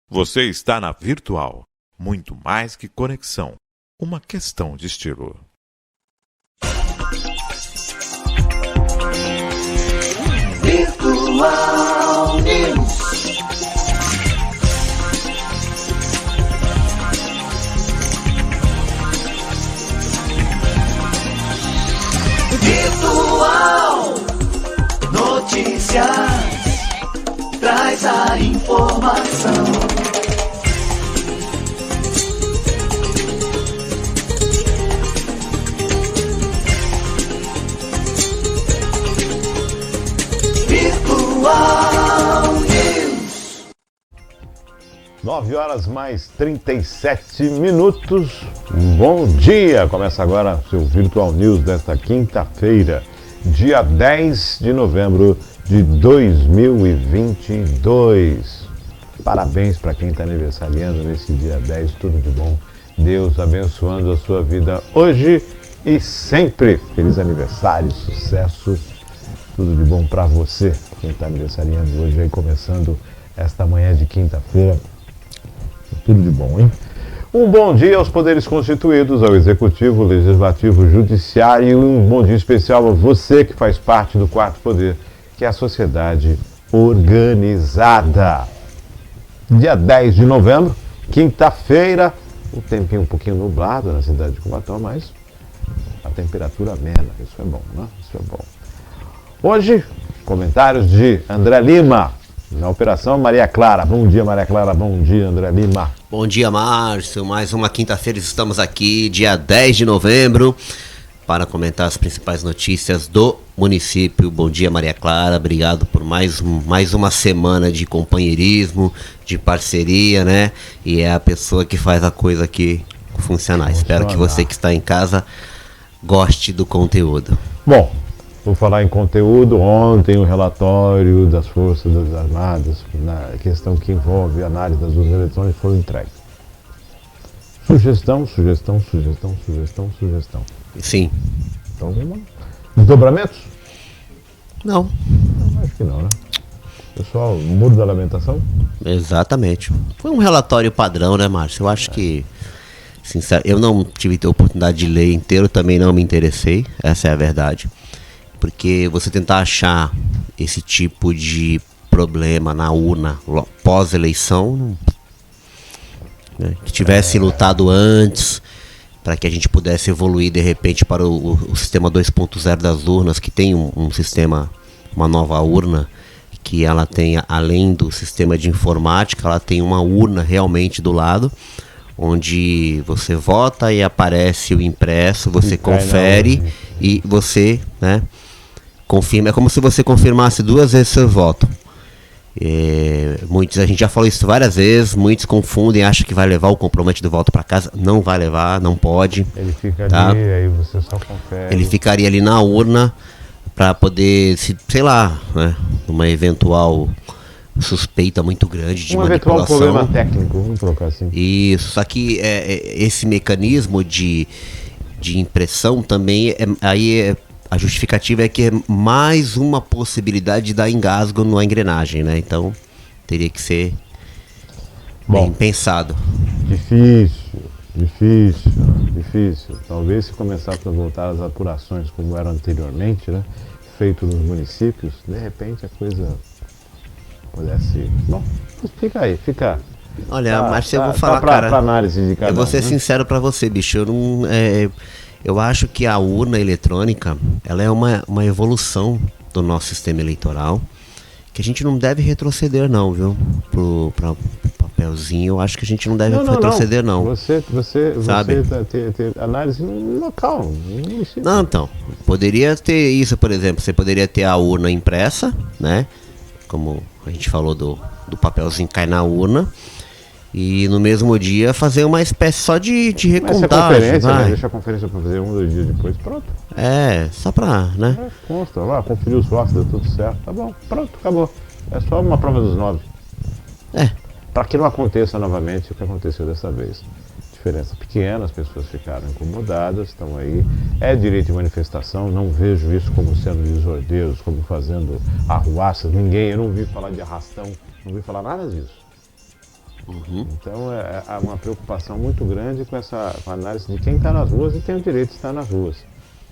Você está na Virtual. Muito mais que conexão. Uma questão de estilo. Virtual News. Virtual Notícias. Traz a informação. Virtual News. 9 horas mais 37 minutos. Bom dia! Começa agora o seu Virtual News desta quinta-feira, dia 10 de novembro de 2022. Parabéns para quem está aniversariando nesse dia 10, tudo de bom. Deus abençoando a sua vida hoje e sempre. Feliz aniversário, sucesso, tudo de bom para você. Quem está aniversariando hoje aí, começando esta manhã de quinta-feira, tudo de bom, hein? Um bom dia aos poderes constituídos, ao Executivo, Legislativo, Judiciário, e um bom dia especial a você que faz parte do quarto poder, que é a sociedade organizada. Dia 10 de novembro, quinta-feira, o tempinho um pouquinho nublado na cidade de Cubatão, mas a temperatura amena, isso é bom, né? Isso é bom. Hoje, comentários de André Lima, na Operação Maria Clara. Bom dia, Maria Clara, bom dia, André Lima. Bom dia, Márcio, mais uma quinta-feira estamos aqui, dia 10 de novembro, para comentar as principais notícias do município. Bom dia, Maria Clara, obrigado por mais uma semana de companheirismo, de parceria, né? E é a pessoa que faz a coisa aqui funcionar. Espero que você que está em casa goste do conteúdo. Bom, vou falar em conteúdo. Ontem o relatório das Forças Armadas, na questão que envolve a análise das urnas eletrônicas, foi entregue. Sugestão. Sim. Então, vamos lá. Desdobramentos? Não. Acho que não, né? Pessoal, muro da lamentação? Exatamente. Foi um relatório padrão, né, Márcio? Eu acho que, sincero, eu não tive a oportunidade de ler inteiro, também não me interessei, essa é a verdade. Porque você tentar achar esse tipo de problema na urna pós-eleição, né, que tivesse lutado antes, para que a gente pudesse evoluir de repente para o sistema 2.0 das urnas, que tem um sistema, uma nova urna, que ela tem, além do sistema de informática, ela tem uma urna realmente do lado, onde você vota e aparece o impresso, você confere e você, né, confirma. É como se você confirmasse 2 vezes seu voto. A gente já falou isso várias vezes, muitos confundem, acham que vai levar o comprovante do voto para casa. Não vai levar, não pode. Ele fica tá? ali, aí você só confere. Ele ficaria ali na urna para poder, sei lá, né, uma eventual suspeita muito grande de manipulação. Eventual problema técnico, vamos colocar assim. Isso, só que esse mecanismo de impressão também, a justificativa é que é mais uma possibilidade de dar engasgo na engrenagem, né? Então, teria que ser bem pensado. Difícil. Talvez se começasse a voltar às apurações como era anteriormente, né? Feito nos municípios, de repente a coisa pudesse... Bom, fica aí. Olha, mas eu vou falar, cara, pra análise de cada eu vou ser sincero pra você, bicho, eu acho que a urna eletrônica, ela é uma evolução do nosso sistema eleitoral, que a gente não deve retroceder não, viu? Para o papelzinho, eu acho que a gente não deve retroceder não. Você sabe? ter análise no local, no município. Não, então, poderia ter isso, por exemplo, você poderia ter a urna impressa, né? Como a gente falou do papelzinho que cai na urna. E no mesmo dia fazer uma espécie só de recontagem. Né? Deixa a conferência para fazer 1 ou 2 dias depois, pronto. Só pra, né? Consta lá, conferiu os votos, deu tudo certo, tá bom, pronto, acabou. É só uma prova dos 9. Para que não aconteça novamente o que aconteceu dessa vez. Diferença pequena, as pessoas ficaram incomodadas, estão aí. É direito de manifestação, não vejo isso como sendo desordeiros, como fazendo arruaças. Eu não vi falar de arrastão, não vi falar nada disso. Então há uma preocupação muito grande com a análise de quem está nas ruas e tem o direito de estar nas ruas.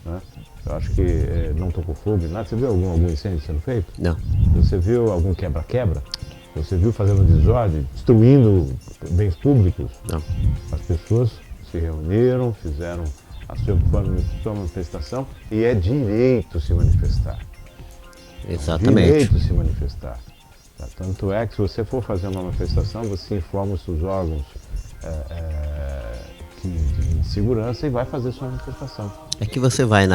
Né? Eu acho que não tocou fogo, nada. Você viu algum incêndio sendo feito? Não. Você viu algum quebra-quebra? Você viu fazendo desordem, destruindo bens públicos? Não. As pessoas se reuniram, fizeram a sua manifestação e é direito se manifestar. Exatamente. Direito se manifestar. Tá? Tanto é que se você for fazer uma manifestação, você informa os seus órgãos de segurança e vai fazer sua manifestação. É que você vai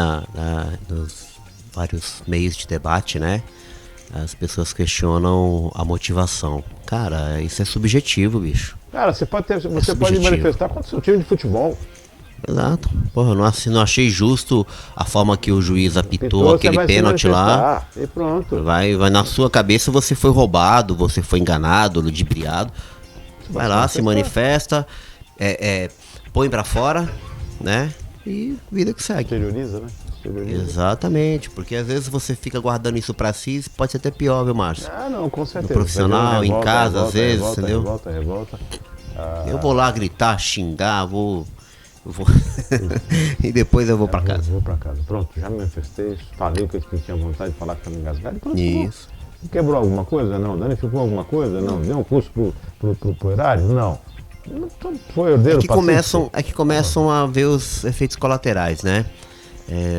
nos vários meios de debate, né? As pessoas questionam a motivação. Cara, isso é subjetivo, bicho. Cara, você pode manifestar contra o seu time de futebol. Exato. Porra, eu não achei justo a forma que o juiz apitou aquele pênalti lá. E pronto. Vai na sua cabeça, você foi roubado, você foi enganado, ludibriado. Vai lá, se manifesta, põe pra fora, né? E vida que segue. Exterioriza, né? Exterioriza. Exatamente, porque às vezes você fica guardando isso pra si, pode ser até pior, viu, Márcio? Ah, não, com certeza. No profissional, em casa, às vezes, entendeu? Revolta. Eu vou lá gritar, xingar, vou e depois eu vou pra casa. Vou pra casa. Pronto, já me manifestei, falei o que eu tinha vontade de falar que estava engasgado e pronto. Isso. Quebrou alguma coisa? Não. Danificou alguma coisa? Não. Deu um custo pro erário? Não. Foi herdeiro É que começam a ver os efeitos colaterais, né?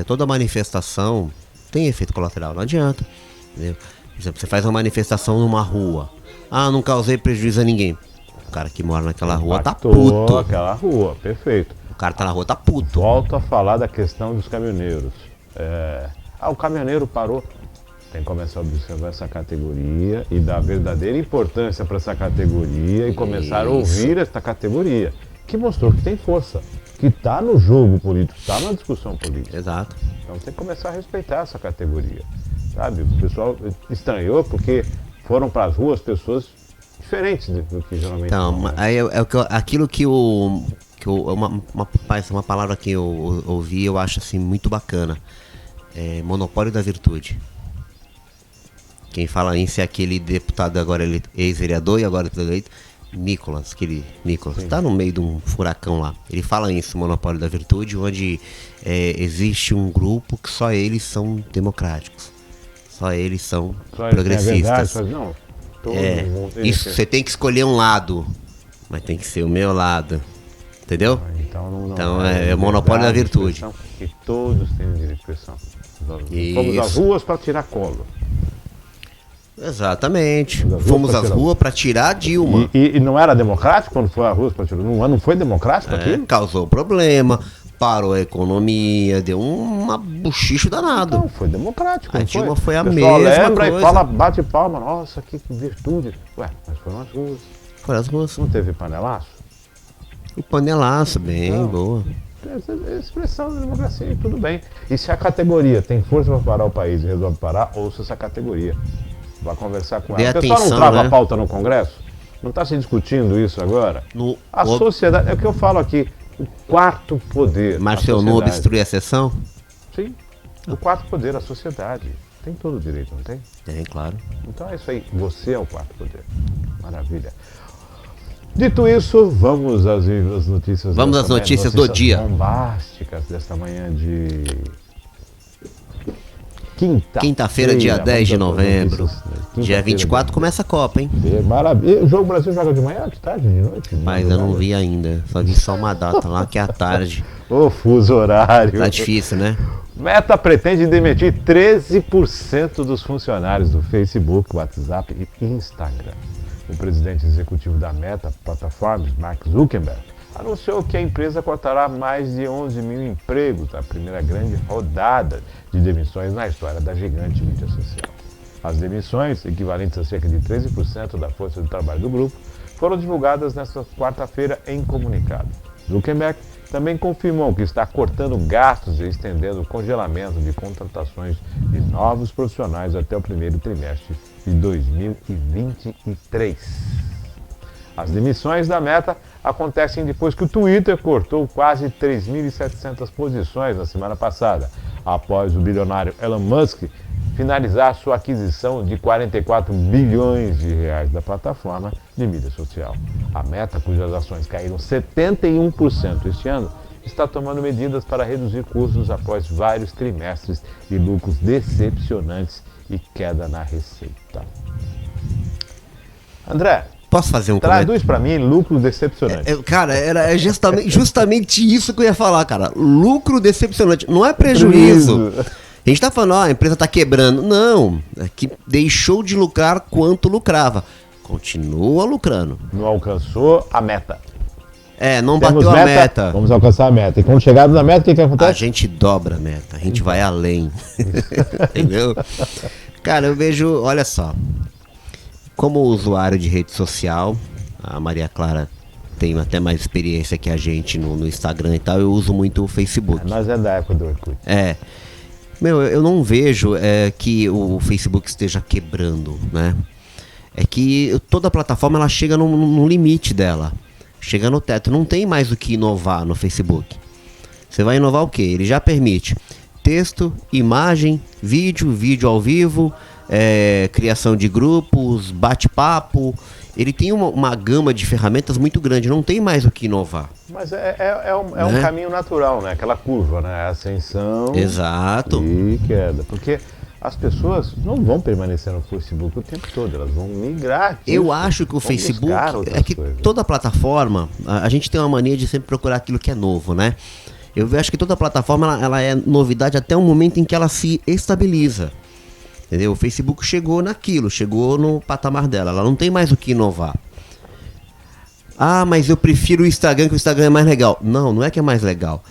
Toda manifestação tem efeito colateral, não adianta. Entendeu? Por exemplo, você faz uma manifestação numa rua. Ah, não causei prejuízo a ninguém. O cara que mora naquela rua tá puto. Aquela rua, perfeito. O cara tá na rua, tá puto. Volto a falar da questão dos caminhoneiros. O caminhoneiro parou. Tem que começar a observar essa categoria e dar verdadeira importância para essa categoria e começar a ouvir essa categoria, que mostrou que tem força, que está no jogo político, está na discussão política. Exato. Então tem que começar a respeitar essa categoria, sabe? O pessoal estranhou porque foram para as ruas pessoas diferentes do que geralmente. Então, aí aquilo que uma palavra que eu ouvi, eu acho assim muito bacana. Monopólio da virtude. Quem fala isso é aquele deputado, agora ele ex-vereador e agora eleito, Nicolas. Tá no meio de um furacão lá. Ele fala isso, monopólio da virtude, onde existe um grupo que só eles são democráticos. Só eles são progressistas. Isso, você tem que escolher um lado, mas tem que ser o meu lado. Entendeu? Então é o monopólio da virtude. Que todos têm direito de expressão. Fomos às ruas para tirar colo. Exatamente. Fomos às ruas para tirar Dilma. E não era democrático quando foi às ruas para tirar? Não foi democrático aquilo? Causou problema, parou a economia, deu uma buchicho danado. Não, foi democrático. A Dilma foi a mesma coisa. O pessoal lembra coisa. E fala, bate palma, nossa, que virtude. Ué, mas foram às ruas. Foram às ruas. Não teve panelaço? O panelaço, bem, boa. Expressão da democracia, tudo bem. E se a categoria tem força para parar o país e resolve parar, ouça essa categoria. Vai conversar com ela. O pessoal não trava a pauta no Congresso? Não está se discutindo isso agora? A sociedade, é o que eu falo aqui, o quarto poder. Marcelo, não obstrui a sessão? Sim, o quarto poder, a sociedade. Tem todo o direito, não tem? Tem, claro. Então é isso aí, você é o quarto poder. Maravilha. Dito isso, vamos às notícias. Vamos às notícias do dia. Bombásticas desta manhã de quinta-feira, dia 10 de novembro. Dia 24 começa a Copa, hein? Maravilha. O jogo Brasil joga de manhã, de tarde, de noite? Mas eu não vi ainda. Só vi só uma data lá, que é à tarde. O fuso horário. Tá difícil, né? Meta pretende demitir 13% dos funcionários do Facebook, WhatsApp e Instagram. O presidente executivo da Meta Platforms, Mark Zuckerberg, anunciou que a empresa cortará mais de 11 mil empregos na primeira grande rodada de demissões na história da gigante mídia social. As demissões, equivalentes a cerca de 13% da força de trabalho do grupo, foram divulgadas nesta quarta-feira em comunicado. Zuckerberg também confirmou que está cortando gastos e estendendo o congelamento de contratações de novos profissionais até o primeiro trimestre de 2023. As demissões da Meta acontecem depois que o Twitter cortou quase 3.700 posições na semana passada, após o bilionário Elon Musk finalizar sua aquisição de 44 bilhões de reais da plataforma de mídia social. A Meta, cujas ações caíram 71% este ano, está tomando medidas para reduzir custos após vários trimestres de lucros decepcionantes e queda na receita. André, Posso fazer um comentário? traduz para mim lucro decepcionante. Cara, era justamente isso que eu ia falar, cara. Lucro decepcionante. Não é prejuízo. A gente tá falando, ó, a empresa tá quebrando. Não, é que deixou de lucrar quanto lucrava. Continua lucrando. Não alcançou a meta. Não Temos bateu a meta. Vamos alcançar a meta. E quando chegarmos na meta, o que A acontece? gente dobra a meta, a gente vai além. Entendeu? Cara, eu vejo, olha só. Como usuário de rede social, a Maria Clara tem até mais experiência que a gente no Instagram e tal, eu uso muito o Facebook. Nós é da época do Orkut. Eu não vejo que o Facebook esteja quebrando, né? É que toda plataforma ela chega no limite dela. Chega no teto. Não tem mais o que inovar no Facebook. Você vai inovar o quê? Ele já permite texto, imagem, vídeo ao vivo, criação de grupos, bate-papo. Ele tem uma gama de ferramentas muito grande. Não tem mais o que inovar. Mas é um caminho natural, né? Aquela curva, né? Ascensão. Exato. E queda. Porque as pessoas não vão permanecer no Facebook o tempo todo, elas vão migrar. Eu acho que o Facebook é que toda plataforma, a gente tem uma mania de sempre procurar aquilo que é novo, né? Eu acho que toda plataforma ela é novidade até o momento em que ela se estabiliza. Entendeu? O Facebook chegou no patamar dela, ela não tem mais o que inovar. Ah, mas eu prefiro o Instagram, que o Instagram é mais legal. Não é que é mais legal.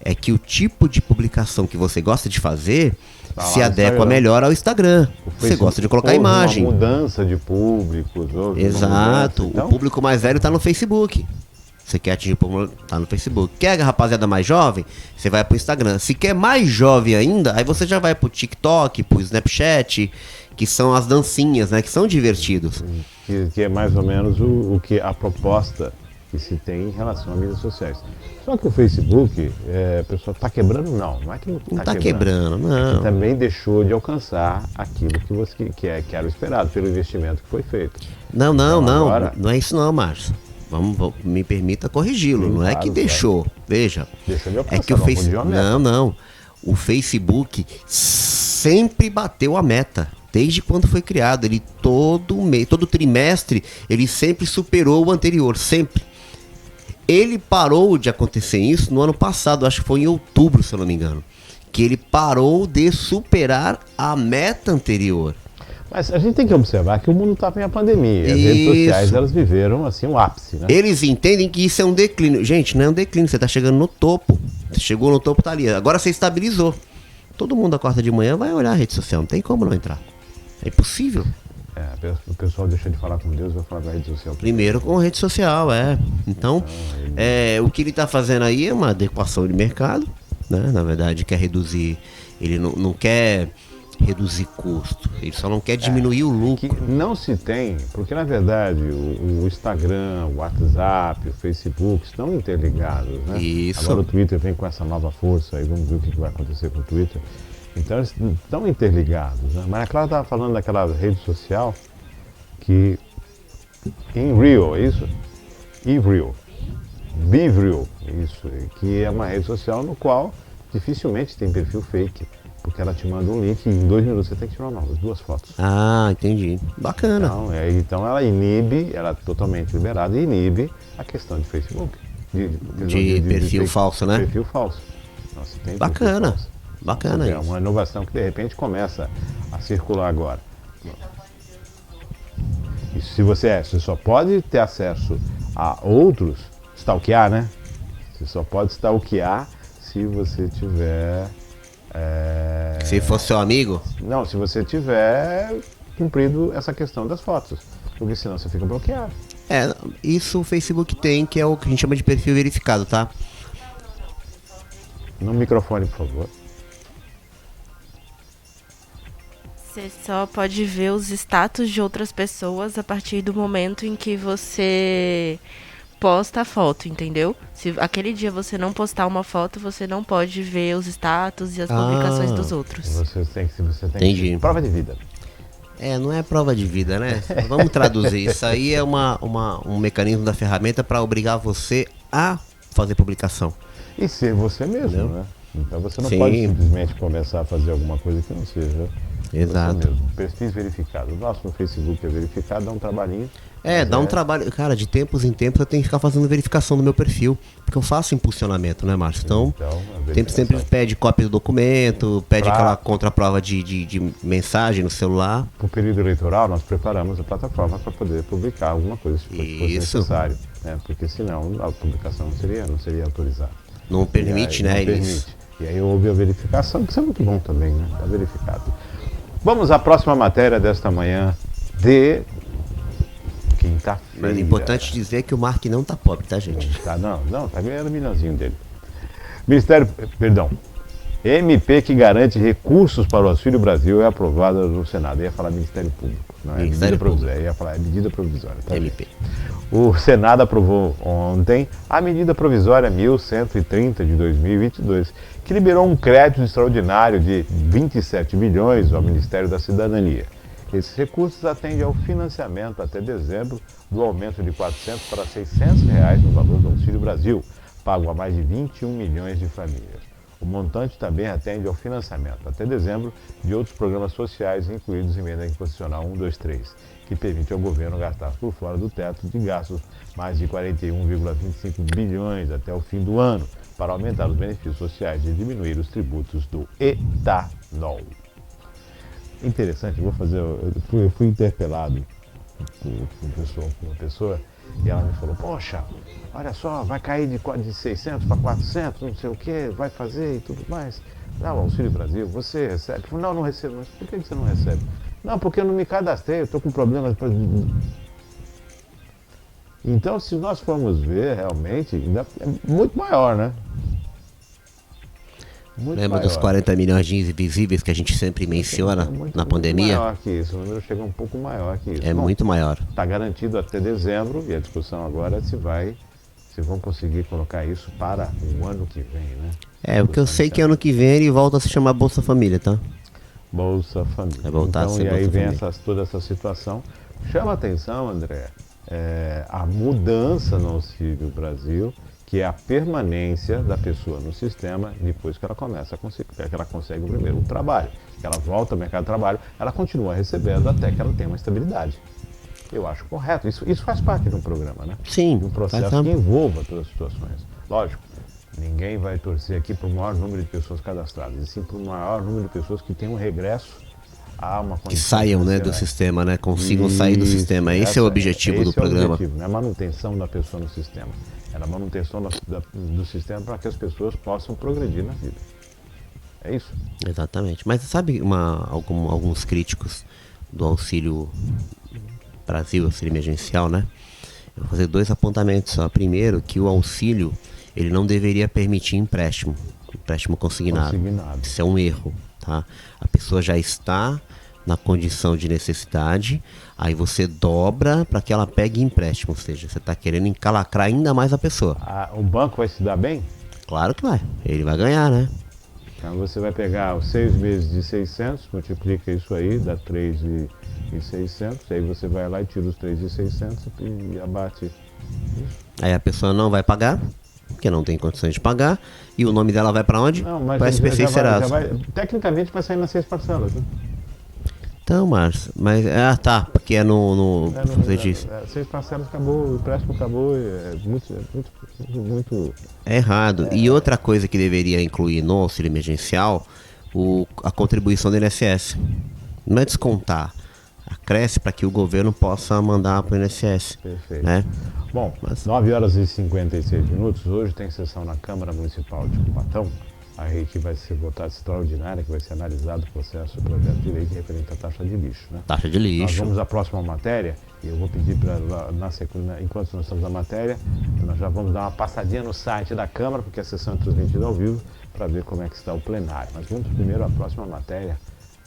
É que o tipo de publicação que você gosta de fazer se adequa melhor ao Instagram. Você gosta de colocar imagem. Uma mudança de públicos. Exato. Então, o público mais velho está no Facebook. Você quer atingir o público, tá no Facebook. Quer a rapaziada mais jovem? Você vai pro Instagram. Se quer mais jovem ainda, aí você já vai pro TikTok, pro Snapchat, que são as dancinhas, né? Que são divertidos. Que é mais ou menos o que a proposta que se tem em relação a mídias sociais. Só que o Facebook, a pessoa está quebrando? Não é que não está quebrando, não. É que também deixou de alcançar aquilo que era o esperado pelo investimento que foi feito. Não é isso não, Márcio. Me permita corrigi-lo, não é que deixou. Veja, é que o Facebook... Não. O Facebook sempre bateu a meta. Desde quando foi criado, ele todo trimestre, ele sempre superou o anterior, sempre. Ele parou de acontecer isso no ano passado, acho que foi em outubro, se eu não me engano, que ele parou de superar a meta anterior. Mas a gente tem que observar que o mundo estava em a pandemia, as redes sociais elas viveram assim um ápice, né? Eles entendem que isso é um declínio. Gente, não é um declínio, você está chegando no topo. Você chegou no topo, tá ali. Agora você estabilizou. Todo mundo acorda de manhã vai olhar a rede social, não tem como não entrar. É impossível. O pessoal deixa de falar com Deus, vai falar com a rede social. Primeiro com a rede social, Então, o que ele está fazendo aí é uma adequação de mercado, né? Na verdade, quer reduzir. Ele não quer reduzir custo, ele só não quer diminuir o lucro. Que não se tem, porque na verdade o Instagram, o WhatsApp, o Facebook estão interligados, né? Isso. Agora o Twitter vem com essa nova força, aí vamos ver o que vai acontecer com o Twitter. Então eles estão interligados, né? Mas a Clara estava falando daquela rede social que em Real, é isso? Real. Be Real, isso, que é uma rede social no qual dificilmente tem perfil fake. Porque ela te manda um link e em 2 minutos você tem que tirar as 2 fotos. Ah, entendi. Bacana. Então ela inibe, ela é totalmente liberada e inibe a questão de Facebook. De perfil falso, né? Perfil falso. Nossa, tem bacana. Falso. Bacana É isso. uma inovação que de repente começa a circular agora. E se você só pode ter acesso a outros, stalkear, né? Você só pode stalkear se você tiver... Se fosse seu amigo? Não, se você tiver cumprido essa questão das fotos. Porque senão você fica bloqueado. Isso o Facebook tem, que é o que a gente chama de perfil verificado, tá? No microfone, por favor. Você só pode ver os status de outras pessoas a partir do momento em que você posta a foto, entendeu? Se aquele dia você não postar uma foto, você não pode ver os status e as publicações dos outros. Você tem Entendi. prova de vida. Não é prova de vida, né? Vamos traduzir. Isso aí é um mecanismo da ferramenta para obrigar você a fazer publicação. E ser você mesmo, Entendeu? né? Então você não Sim. pode simplesmente começar a fazer alguma coisa que não seja Exato. você mesmo. Perfis verificados. O nosso no Facebook é verificado, dá um trabalhinho. Dá um trabalho. Cara, de tempos em tempos eu tenho que ficar fazendo verificação do meu perfil. Porque eu faço impulsionamento, né, Márcio? Então, a sempre pede cópia do documento, pede Pra- aquela contraprova de mensagem no celular. Para o período eleitoral, nós preparamos a plataforma para poder publicar alguma coisa se fosse Isso. necessário. Né? Porque senão a publicação não seria autorizada. Não permite, E aí, né? não Eles... permite. E aí houve a verificação, que isso é muito bom também, né? Está verificado. Vamos à próxima matéria desta manhã de quinta-feira. Mas é importante dizer que o Mark não tá pobre, tá, gente? Tá, tá ganhando o milhãozinho dele. MP que garante recursos para o Auxílio Brasil é aprovada no Senado. Eu ia falar Ministério Público, não é Ministério medida provisória. Eu ia falar medida provisória. Tá, MP. O Senado aprovou ontem a medida provisória 1130 de 2022, que liberou um crédito extraordinário de 27 bilhões ao Ministério da Cidadania. Esses recursos atendem ao financiamento até dezembro do aumento de R$ 400 para R$ 600 no valor do Auxílio Brasil, pago a mais de 21 milhões de famílias. O montante também atende ao financiamento até dezembro de outros programas sociais incluídos em emenda constitucional 123, que permite ao governo gastar por fora do teto de gastos mais de 41,25 bilhões até o fim do ano, para aumentar os benefícios sociais e diminuir os tributos do etanol. Interessante, eu fui interpelado por uma pessoa e ela me falou, poxa, olha só, vai cair de 600 para 400, não sei o que, vai fazer e tudo mais. Não, Auxílio Brasil, você recebe? Eu falei, não recebo. Mas por que você não recebe? Não, porque eu não me cadastrei, eu estou com problemas. Então, se nós formos ver, realmente, ainda é muito maior, né? Muito Lembra maior. dos 40 milhões de invisíveis que a gente sempre menciona na pandemia? Muito maior que isso, o número chega um pouco maior que isso. É muito maior. Está garantido até dezembro e a discussão agora é se vão conseguir colocar isso para o ano que vem, né? O que eu sei que ano que vem ele volta a se chamar Bolsa Família, tá? Bolsa Família. Vai voltar a Então, ser e aí Bolsa vem Família. toda essa situação. Chama a atenção, André, a mudança no Auxílio Brasil, que é a permanência da pessoa no sistema depois que ela começa que ela consegue o primeiro trabalho, que ela volta ao mercado de trabalho, ela continua recebendo até que ela tenha uma estabilidade. Eu acho correto. Isso faz parte de um programa, né? Sim. De um processo que envolva todas as situações. Lógico, ninguém vai torcer aqui para o maior número de pessoas cadastradas, e sim para o maior número de pessoas que tenham um regresso a uma condição Que saiam, né, do financeira. sistema, né? Consigam sair do sistema. Esse é o objetivo do programa. Não é a manutenção da pessoa no sistema. É a manutenção do sistema para que as pessoas possam progredir na vida. É isso. Exatamente. Mas sabe alguns críticos do Auxílio Brasil, auxílio emergencial, né? Eu vou fazer 2 apontamentos só. Primeiro, que o auxílio, ele não deveria permitir empréstimo consignado. Isso é um erro, tá? A pessoa já está na condição de necessidade, aí você dobra para que ela pegue empréstimo, ou seja, você está querendo encalacrar ainda mais a pessoa. O banco vai se dar bem? Claro que vai, ele vai ganhar, né? Então você vai pegar os 6 meses de 600, multiplica isso aí, dá 3.600, aí você vai lá e tira os 3.600 e abate isso. Aí a pessoa não vai pagar, porque não tem condições de pagar, e o nome dela vai para onde? Não, mas Para SPC e Serasa. tecnicamente vai sair nas 6 parcelas, né? Então, Márcio, mas... tá, porque é no você disse. 6 parcelas acabou, o empréstimo acabou, é muito... É errado. E outra coisa que deveria incluir no auxílio emergencial, a contribuição do INSS. Não é descontar, acresce para que o governo possa mandar para o INSS. Perfeito. Né? Bom, 9 horas e 56 minutos, hoje tem sessão na Câmara Municipal de Cubatão, aí que vai ser votada extraordinária, que vai ser analisado o processo do projeto de lei referente à taxa de lixo. Né? Taxa de Nós lixo. vamos à próxima matéria, e eu vou pedir para, enquanto nós estamos na matéria, nós já vamos dar uma passadinha no site da Câmara, porque a sessão é transmitida ao vivo, para ver como é que está o plenário. Mas vamos primeiro à próxima matéria,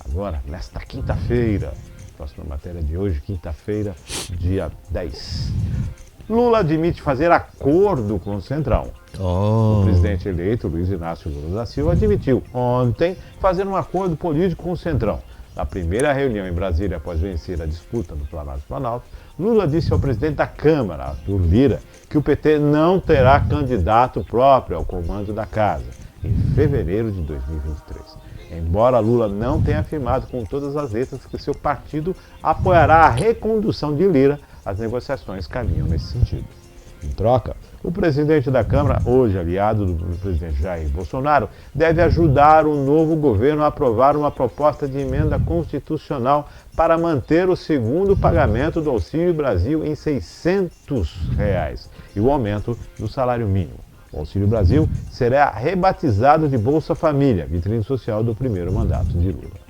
agora, nesta quinta-feira. Próxima matéria de hoje, quinta-feira, dia 10. Lula admite fazer acordo com o Centrão. O presidente eleito, Luiz Inácio Lula da Silva, admitiu ontem fazer um acordo político com o Centrão. Na primeira reunião em Brasília, após vencer a disputa no Palácio do Planalto, Lula disse ao presidente da Câmara, Arthur Lira, que o PT não terá candidato próprio ao comando da casa em fevereiro de 2023. Embora Lula não tenha afirmado com todas as letras que seu partido apoiará a recondução de Lira, as negociações caminham nesse sentido. Em troca, o presidente da Câmara, hoje aliado do presidente Jair Bolsonaro, deve ajudar o novo governo a aprovar uma proposta de emenda constitucional para manter o segundo pagamento do Auxílio Brasil em R$ 600 e o aumento do salário mínimo. O Auxílio Brasil será rebatizado de Bolsa Família, vitrine social do primeiro mandato de Lula.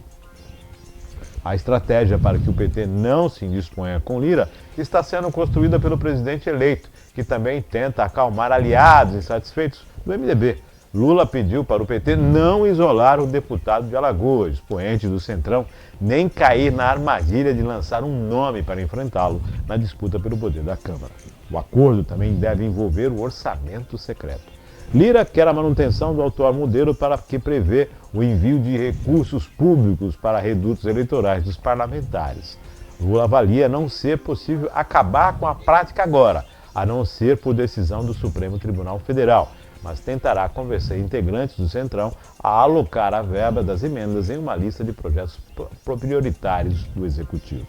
A estratégia para que o PT não se indisponha com Lira está sendo construída pelo presidente eleito, que também tenta acalmar aliados insatisfeitos do MDB. Lula pediu para o PT não isolar o deputado de Alagoas, expoente do Centrão, nem cair na armadilha de lançar um nome para enfrentá-lo na disputa pelo poder da Câmara. O acordo também deve envolver o orçamento secreto. Lira quer a manutenção do atual modelo para que prevê o envio de recursos públicos para redutos eleitorais dos parlamentares. Lula avalia não ser possível acabar com a prática agora, a não ser por decisão do Supremo Tribunal Federal, mas tentará convencer integrantes do Centrão a alocar a verba das emendas em uma lista de projetos prioritários do Executivo.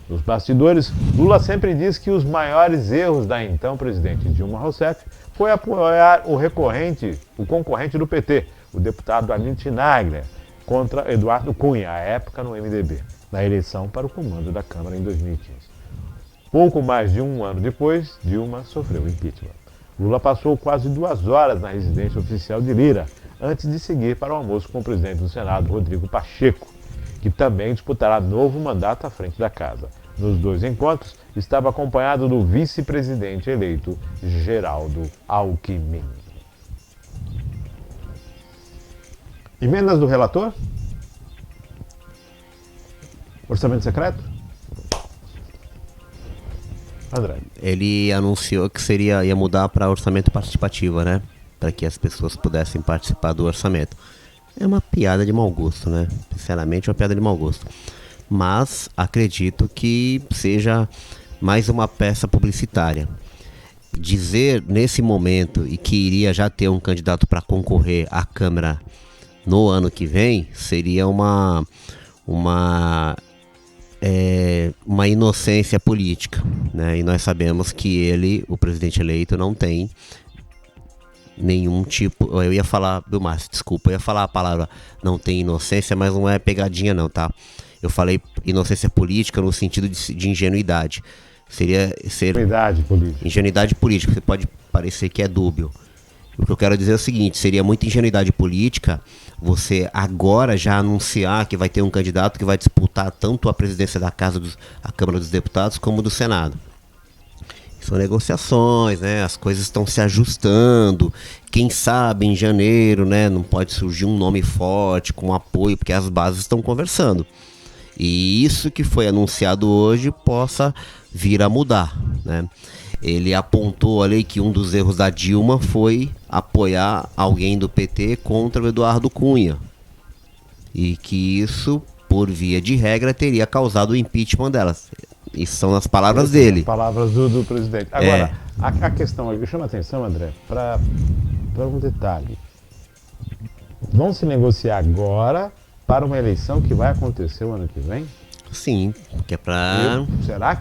Nos bastidores, Lula sempre diz que os maiores erros da então presidente Dilma Rousseff foi apoiar o concorrente do PT, o deputado Arlindo Chinaglia, contra Eduardo Cunha, à época no MDB, na eleição para o comando da Câmara em 2015. Pouco mais de um ano depois, Dilma sofreu impeachment. Lula passou quase 2 horas na residência oficial de Lira, antes de seguir para o almoço com o presidente do Senado, Rodrigo Pacheco, que também disputará novo mandato à frente da casa. Nos 2 encontros, estava acompanhado do vice-presidente eleito, Geraldo Alckmin. Emendas do relator? Orçamento secreto? André. Ele anunciou que ia mudar para orçamento participativo, né? Para que as pessoas pudessem participar do orçamento. É uma piada de mau gosto, né? Sinceramente, é uma piada de mau gosto. Mas acredito que seja mais uma peça publicitária. Dizer nesse momento e que iria já ter um candidato para concorrer à Câmara no ano que vem seria uma inocência política, né? E nós sabemos que ele, o presidente eleito, não tem nenhum tipo. Eu ia falar, Márcio, desculpa, eu ia falar a palavra não tem inocência, mas não é pegadinha não, tá? Eu falei inocência política no sentido de ingenuidade. Seria ser ingenuidade política. Você pode parecer que é dúbio. O que eu quero dizer é o seguinte: seria muita ingenuidade política você agora já anunciar que vai ter um candidato que vai disputar tanto a presidência da a Câmara dos Deputados como do Senado. São negociações, né? As coisas estão se ajustando. Quem sabe em janeiro, né? Não pode surgir um nome forte com apoio, porque as bases estão conversando. E isso que foi anunciado hoje possa vir a mudar, né? Ele apontou ali que um dos erros da Dilma foi apoiar alguém do PT contra o Eduardo Cunha. E que isso, por via de regra, teria causado o impeachment delas. Isso são as palavras dele. As palavras do presidente. Agora, a questão aqui, chama a atenção, André, para um detalhe. Vão se negociar agora para uma eleição que vai acontecer o ano que vem? Sim, que é para... Será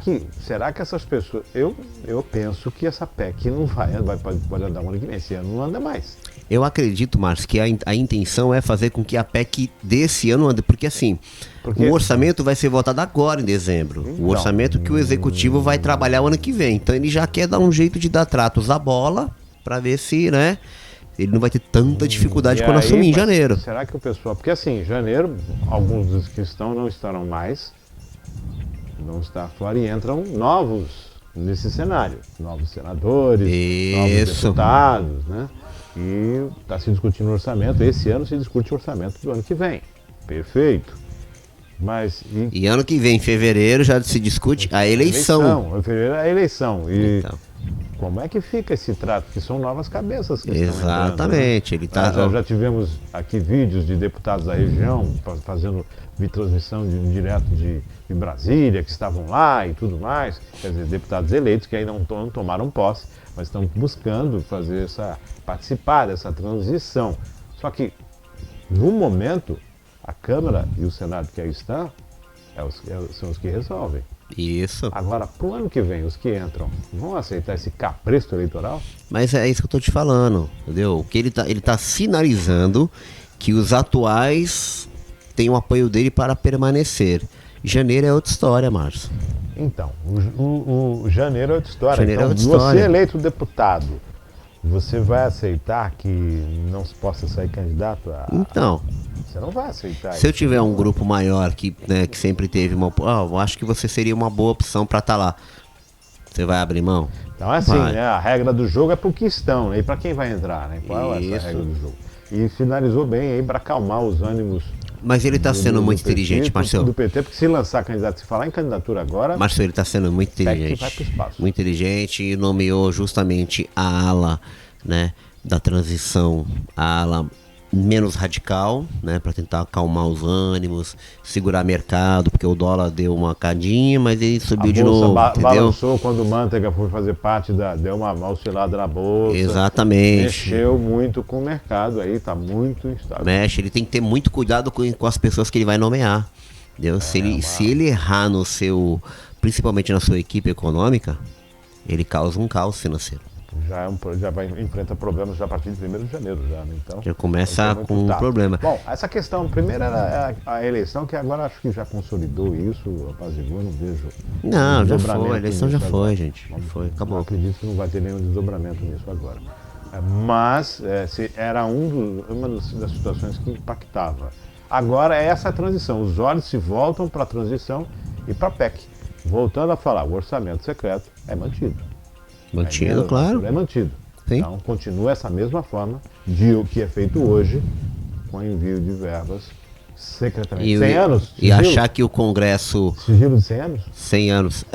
que essas pessoas... Eu penso que essa PEC não pode andar o ano que vem. Esse ano não anda mais. Eu acredito, Márcio, que a intenção é fazer com que a PEC desse ano ande, porque assim, o orçamento vai ser votado agora em dezembro. Então, o orçamento que o executivo vai trabalhar o ano que vem. Então ele já quer dar um jeito de dar tratos à bola para ver se, né, ele não vai ter tanta dificuldade quando assumir em janeiro. Será que o pessoal... Porque assim, em janeiro, alguns dos que estão não estarão mais, vão estar fora e entram novos nesse cenário. Novos senadores, novos deputados, né? E está se discutindo o orçamento. Esse ano se discute o orçamento do ano que vem. Perfeito. Mas E ano que vem, em fevereiro, já se discute a eleição. Em fevereiro é a eleição. E Então. como é que fica esse trato? Que são novas cabeças que estão entrando, né? Exatamente. Ele tá. Já tivemos aqui vídeos de deputados da região fazendo transmissão direto de Brasília, que estavam lá e tudo mais. Quer dizer, deputados eleitos que ainda não tomaram posse, mas estão buscando participar dessa transição. Só que, no momento, a Câmara e o Senado que aí estão são os que resolvem. Isso. Agora, para o ano que vem, os que entram vão aceitar esse capricho eleitoral? Mas é isso que eu tô te falando, entendeu? O que ele tá sinalizando que os atuais têm o apoio dele para permanecer. Janeiro é outra história, Márcio. Então, o janeiro é outra história. Janeiro é então, outra história. você eleito deputado, você vai aceitar que não se possa sair candidato a... Então, Você não vai aceitar se eu isso. tiver um grupo maior que sempre teve eu acho que você seria uma boa opção para estar lá. Você vai abrir mão? Então é assim, Vai. né? A regra do jogo é pro que estão, né? E para quem vai entrar, né? Qual é essa Isso. regra do jogo? E finalizou bem aí para acalmar os ânimos. Mas ele tá sendo muito inteligente, Do Marcelo. PT, porque se lançar candidato, se falar em candidatura agora, Marcelo, ele tá sendo muito que vai inteligente. pro espaço. Muito inteligente e nomeou justamente a ala, né, da transição, a ala menos radical, né, para tentar acalmar os ânimos, segurar mercado, porque o dólar deu uma cadinha, mas ele subiu de novo, entendeu? balançou quando o Manteiga foi fazer parte deu uma oscilada na bolsa. Exatamente. Mexeu muito com o mercado aí, tá muito instável. Mexe, ele tem que ter muito cuidado com as pessoas que ele vai nomear, entendeu? Se ele errar no seu, principalmente na sua equipe econômica, ele causa um caos financeiro. Já vai enfrenta problemas já a partir de 1º de janeiro já, né? Então, Já começa vai ser muito com um tarde. problema. Bom, essa questão, primeiro era a eleição, que agora acho que já consolidou isso, apaziguou, não vejo. Não, já desdobramento foi, a eleição já nisso foi, agora. gente. Já foi, Não acabou. acredito que não vai ter nenhum desdobramento nisso agora. Mas era uma das situações que impactava. Agora é essa transição, os olhos se voltam para a transição e para a PEC. Voltando a falar, o orçamento secreto é mantido. Mantido, claro. É mantido. Sim. Então continua essa mesma forma de o que é feito hoje com envio de verbas secretamente. 100 anos? E achar que o Congresso, Sigilo de 100 anos? 100 anos,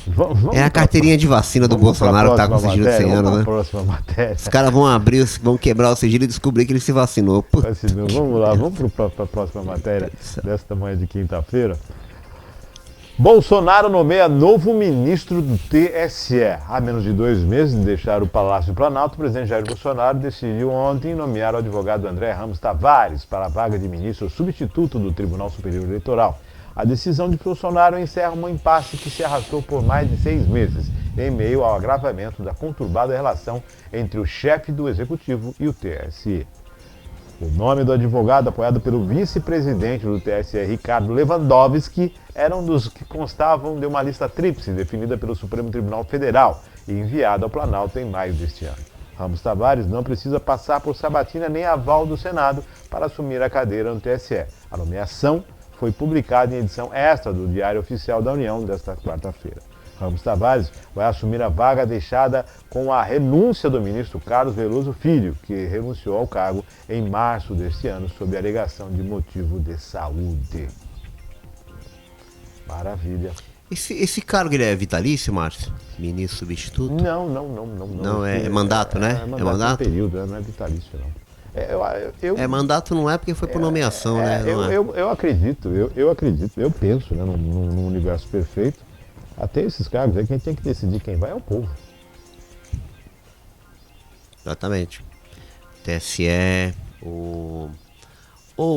Vamos é a carteirinha de vacina do Bolsonaro que tá com sigilo de 100 anos, né? Próxima matéria. Os caras vão abrir, vão quebrar o sigilo e descobrir que ele se vacinou. Pô, Vamos lá, vamos para a próxima matéria desta manhã de quinta-feira. Bolsonaro nomeia novo ministro do TSE. Há menos de 2 meses de deixar o Palácio do Planalto, o presidente Jair Bolsonaro decidiu ontem nomear o advogado André Ramos Tavares para a vaga de ministro substituto do Tribunal Superior Eleitoral. A decisão de Bolsonaro encerra um impasse que se arrastou por mais de 6 meses, em meio ao agravamento da conturbada relação entre o chefe do Executivo e o TSE. O nome do advogado, apoiado pelo vice-presidente do TSE, Ricardo Lewandowski, era um dos que constavam de uma lista tríplice definida pelo Supremo Tribunal Federal e enviada ao Planalto em maio deste ano. Ramos Tavares não precisa passar por sabatina nem aval do Senado para assumir a cadeira no TSE. A nomeação foi publicada em edição extra do Diário Oficial da União desta quarta-feira. Ramos Tavares vai assumir a vaga deixada com a renúncia do ministro Carlos Veloso Filho, que renunciou ao cargo em março deste ano sob a alegação de motivo de saúde. Maravilha. esse cargo ele é vitalício, Márcio? Ministro substituto? Não. Não, é mandato, né? É mandato? Período, não é vitalício, não. Mandato não é porque foi por nomeação, né? Não é. Eu acredito, eu penso, né, num universo perfeito. Até esses cargos aí, quem tem que decidir quem vai é o povo. Exatamente. TSE,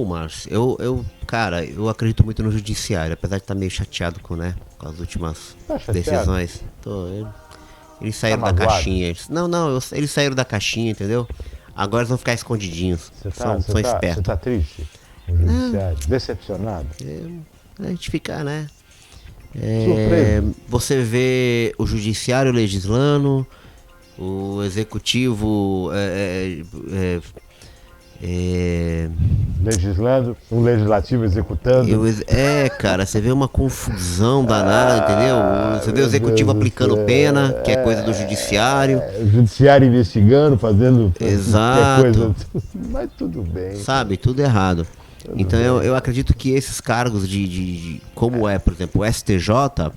Márcio, cara, eu acredito muito no judiciário, apesar de estar meio chateado com as últimas Tá chateado? decisões. Eles saíram Tá da magoado? caixinha. Eles saíram da caixinha, entendeu? Agora eles vão ficar escondidinhos. São Você espertos. tá triste? O judiciário? Decepcionado? A gente fica, né? Surpreso? Você vê o judiciário legislando, o executivo Legislando, o legislativo executando. cara, você vê uma confusão danada, entendeu? Você vê o executivo Deus do aplicando céu. pena, que é coisa do judiciário, O judiciário investigando, fazendo Exato. qualquer coisa. Mas tudo bem. sabe? Tudo errado. Então eu acredito que esses cargos como é, por exemplo, o STJ,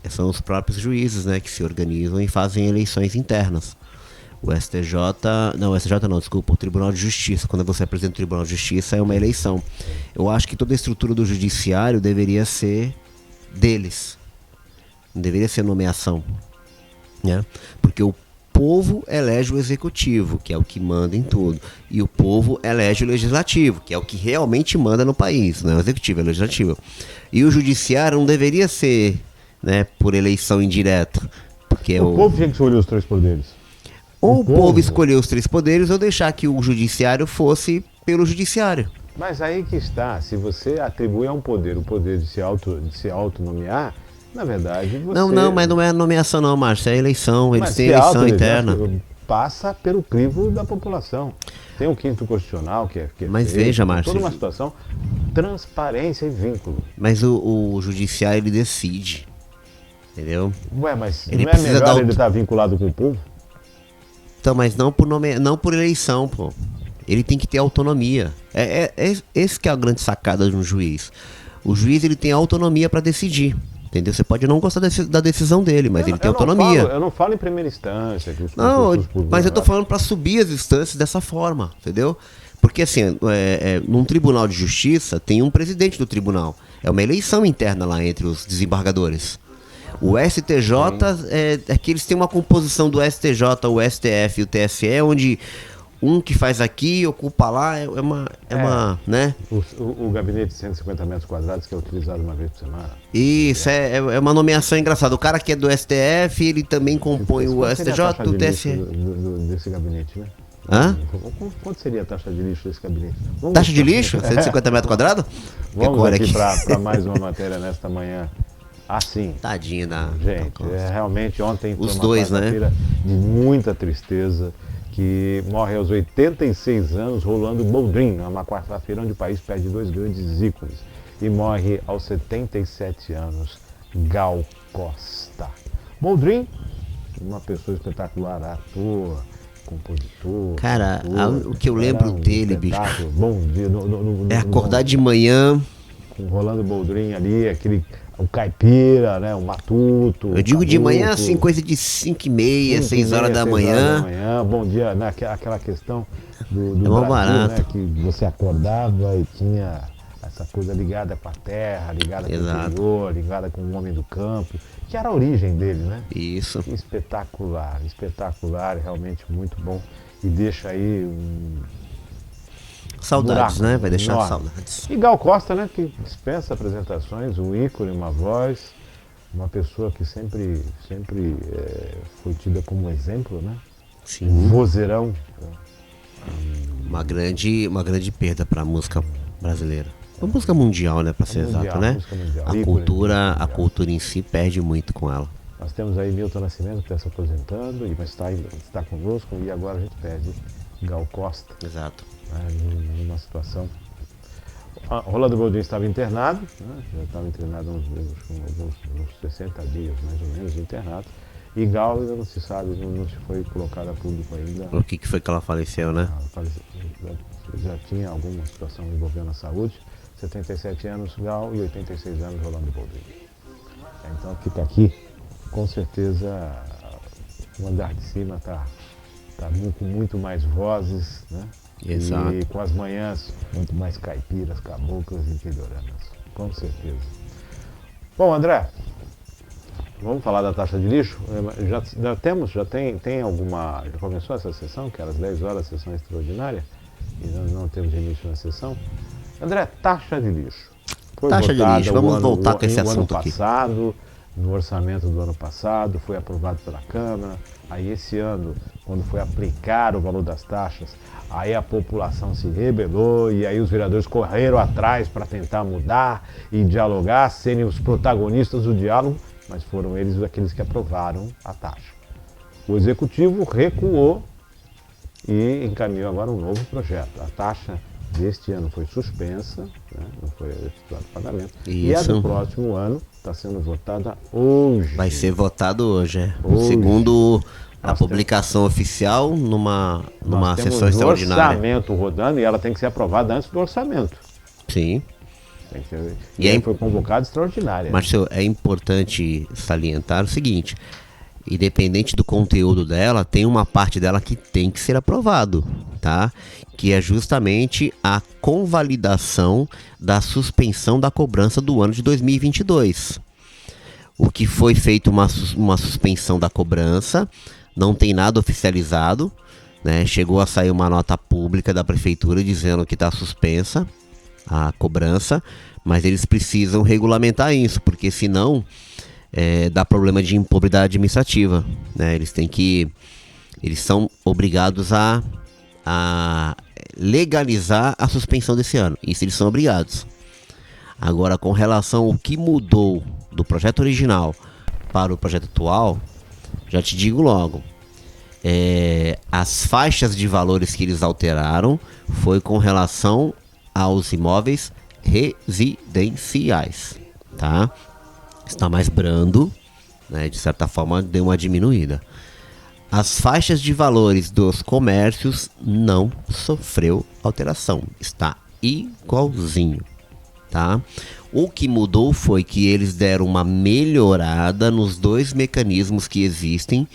são os próprios juízes, né, que se organizam e fazem eleições internas. O STJ não, desculpa, o Tribunal de Justiça, quando você é presidente do Tribunal de Justiça, é uma eleição. Eu acho que toda a estrutura do judiciário deveria ser deles, não deveria ser nomeação, né? Porque o povo elege o executivo, que é o que manda em tudo, e o povo elege o legislativo, que é o que realmente manda no país, não é o executivo, é o legislativo. E o judiciário não deveria ser, né, por eleição indireta, porque o povo tinha que escolher os 3 poderes. Ou o povo escolher os 3 poderes, ou deixar que o judiciário fosse pelo judiciário. Mas aí que está, se você atribui a um poder o poder de se autonomear, na verdade você... Não, mas não é nomeação não, Márcio, é eleição, eles têm eleição interna. Passa pelo crivo da população. Tem o 5º Constitucional, que é mas feito, veja, Márcio, toda uma situação, transparência e vínculo. Mas o judiciário, ele decide, entendeu? Ué, mas ele não é melhor ele estar vinculado com o povo? Então, mas não por eleição, pô. Ele tem que ter autonomia. Esse que é a grande sacada de um juiz. O juiz, ele tem autonomia para decidir, entendeu? Você pode não gostar da decisão dele, mas ele tem autonomia. Eu não falo em primeira instância. Mas eu tô falando para subir as instâncias dessa forma, entendeu? Porque assim, num tribunal de justiça tem um presidente do tribunal. É uma eleição interna lá entre os desembargadores. O STJ é que eles têm uma composição do STJ, o STF e o TSE, onde um que faz aqui, ocupa lá, né? O gabinete de 150 metros quadrados que é utilizado uma vez por semana. Isso, é uma nomeação engraçada. O cara que é do STF, ele também compõe o STJ e o TSE. Desse gabinete, né? Hã? Quanto seria a taxa de lixo desse gabinete? Taxa de lixo? 150 metros quadrados? Vamos aqui para mais uma matéria nesta manhã. Assim. Tadinha da... Gente, realmente ontem foi os uma dois, quarta-feira, né? De muita tristeza, que morre aos 86 anos Rolando Boldrin, uma quarta-feira onde o país perde 2 grandes ícones. E morre aos 77 anos Gal Costa. Boldrin, uma pessoa espetacular, ator, compositor. Cara, o que eu lembro dele, bicho, bom dia, é acordar de manhã com Rolando Boldrin ali, o caipira, né, o matuto. Eu digo de manhã assim, coisa de 5h30, 6 horas da manhã. Bom dia, né, aquela questão do Brasil, barato, né, que você acordava e tinha essa coisa ligada com a terra, ligada com o interior, ligada com o homem do campo, que era a origem dele, né? Isso. Espetacular, realmente muito bom. E deixa aí saudades, buraco, né? Vai deixar enorme. saudades. E Gal Costa, né? Que dispensa apresentações, um ícone, uma voz, uma pessoa que sempre foi tida como exemplo, né? Sim. Um vozeirão. Uma grande perda para a música brasileira. A música mundial, né? Para ser exato, né? A cultura em si perde muito com ela. Nós temos aí Milton Nascimento que está se aposentando, mas está conosco, e agora a gente perde Gal Costa. Exato. Numa situação. Rolando Boldrin estava internado, né? Já estava internado uns 60 dias, mais ou menos, internado. E Gal ainda não se sabe, não se foi colocado a público ainda. O que foi que ela faleceu, né? Já tinha alguma situação envolvendo a saúde. 77 anos Gal e 86 anos Rolando Boldrin. Então fica aqui, com certeza o andar de cima está com muito mais vozes, né? Exato. E com as manhãs muito mais caipiras, caboclas e interioranas, com certeza. Bom, André, vamos falar da taxa de lixo? Já tem alguma... Já começou essa sessão, que era às 10 horas, sessão extraordinária, e nós não temos início na sessão. André, taxa de lixo. Taxa de lixo, vamos voltar com esse assunto aqui. No orçamento do ano passado, foi aprovado pela Câmara. Aí esse ano, quando foi aplicar o valor das taxas, aí a população se rebelou e aí os vereadores correram atrás para tentar mudar e dialogar, serem os protagonistas do diálogo, mas foram eles aqueles que aprovaram a taxa. O Executivo recuou e encaminhou agora um novo projeto. A taxa deste ano foi suspensa, né? Não foi efetuado o pagamento. Isso. E a do próximo ano está sendo votada hoje. Vai ser votado hoje, Segundo A Nós publicação oficial numa nós temos sessão o extraordinária. orçamento rodando e ela tem que ser aprovada antes do orçamento. Sim. Tem que ser, E e aí é foi convocada extraordinária. Márcio, é importante salientar o seguinte: independente do conteúdo dela, tem uma parte dela que tem que ser aprovado, tá? Que é justamente a convalidação da suspensão da cobrança do ano de 2022. O que foi feito uma suspensão da cobrança, não tem nada oficializado, né? Chegou a sair uma nota pública da prefeitura dizendo que está suspensa a cobrança, mas eles precisam regulamentar isso, porque senão dá problema de improbidade administrativa, né? Eles são obrigados a legalizar a suspensão desse ano. Isso eles são obrigados. Agora, com relação ao que mudou do projeto original para o projeto atual, já te digo logo, as faixas de valores que eles alteraram foi com relação aos imóveis residenciais, tá? Está mais brando, né? De certa forma deu uma diminuída. As faixas de valores dos comércios não sofreu alteração, está igualzinho, tá? O que mudou foi que eles deram uma melhorada nos dois mecanismos que existem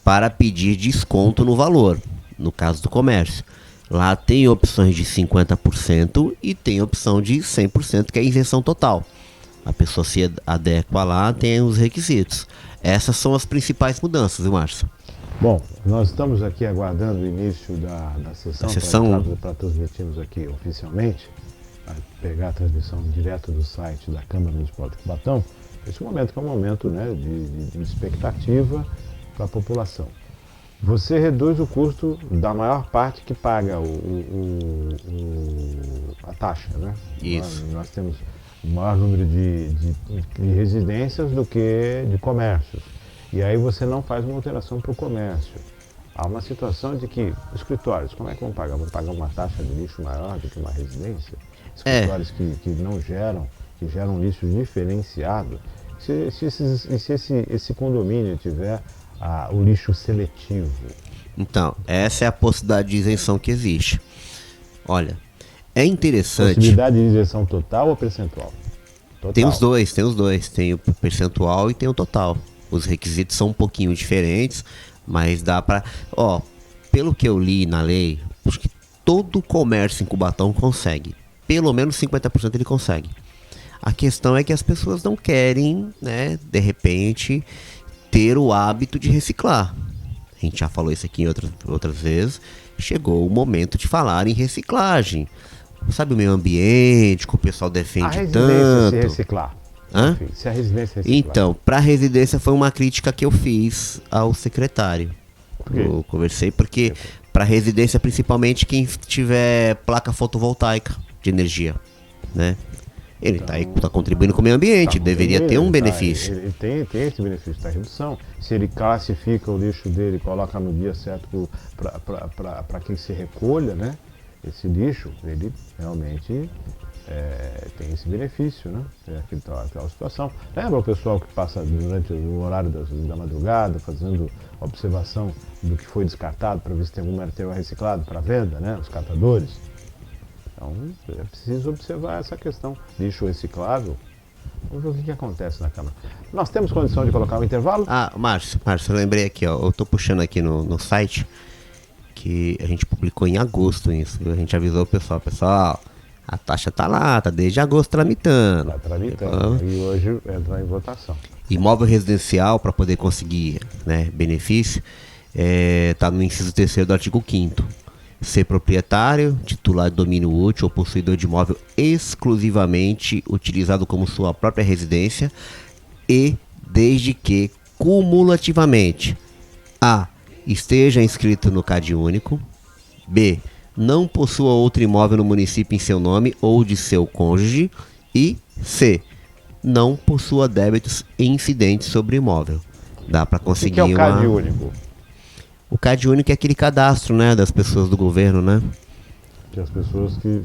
para pedir desconto no valor, no caso do comércio. Lá tem opções de 50% e tem opção de 100%, que é a isenção total. A pessoa se adequa lá, tem os requisitos. Essas são as principais mudanças, viu, Márcio? Bom, nós estamos aqui aguardando o início da sessão para transmitirmos aqui oficialmente, a pegar a transmissão direto do site da Câmara Municipal de Cubatão. Esse momento que é um momento, né, de expectativa para a população. Você reduz o custo da maior parte que paga a taxa, né? Isso. Nós temos o maior número de residências do que de comércios. E aí você não faz uma alteração para o comércio. Há uma situação de que escritórios, como é que vão pagar? Vão pagar uma taxa de lixo maior do que uma residência? Escritórios que não geram, que geram lixo diferenciado. Se esse condomínio tiver o lixo seletivo. Então, essa é a possibilidade de isenção que existe. Olha, é interessante. Possibilidade de isenção total ou percentual? Total. Tem os dois. Tem o percentual e tem o total. Os requisitos são um pouquinho diferentes, mas dá pra... pelo que eu li na lei, acho que todo comércio em Cubatão consegue. Pelo menos 50% ele consegue. A questão é que as pessoas não querem, né, de repente, ter o hábito de reciclar. A gente já falou isso aqui em outras vezes. Chegou o momento de falar em reciclagem. Sabe, o meio ambiente, que o pessoal defende tanto. Se reciclar. Hã? Se a residência reciclar. Então, para a residência foi uma crítica que eu fiz ao secretário. Por quê? Eu conversei porque para residência, principalmente quem tiver placa fotovoltaica de energia, né? Ele está contribuindo com o meio ambiente, deveria ter um benefício. Ele tem esse benefício da redução. Se ele classifica o lixo dele e coloca no dia certo para quem se recolha, né? Esse lixo, ele realmente tem esse benefício, né? Aquela situação. Lembra o pessoal que passa durante o horário da madrugada fazendo observação do que foi descartado para ver se tem algum material reciclado para venda, né? Os catadores. Então, é preciso observar essa questão. Lixo reciclável. Vamos ver o que acontece na Câmara. Nós temos condição de colocar um intervalo? Márcio, eu lembrei aqui, ó. Eu tô puxando aqui no site que a gente publicou em agosto isso. Viu? A gente avisou o pessoal, a taxa tá lá, tá desde agosto tramitando. Está tramitando. E hoje entra em votação. Imóvel residencial, para poder conseguir, né, benefício, tá no inciso 3º do artigo 5º. Ser proprietário, titular de domínio útil ou possuidor de imóvel exclusivamente utilizado como sua própria residência e desde que cumulativamente a. esteja inscrito no CAD único, b. não possua outro imóvel no município em seu nome ou de seu cônjuge e c. não possua débitos incidentes sobre o imóvel. Dá para conseguir o que é o CAD único? O CAD único é aquele cadastro, né, das pessoas do governo, né? Que as pessoas que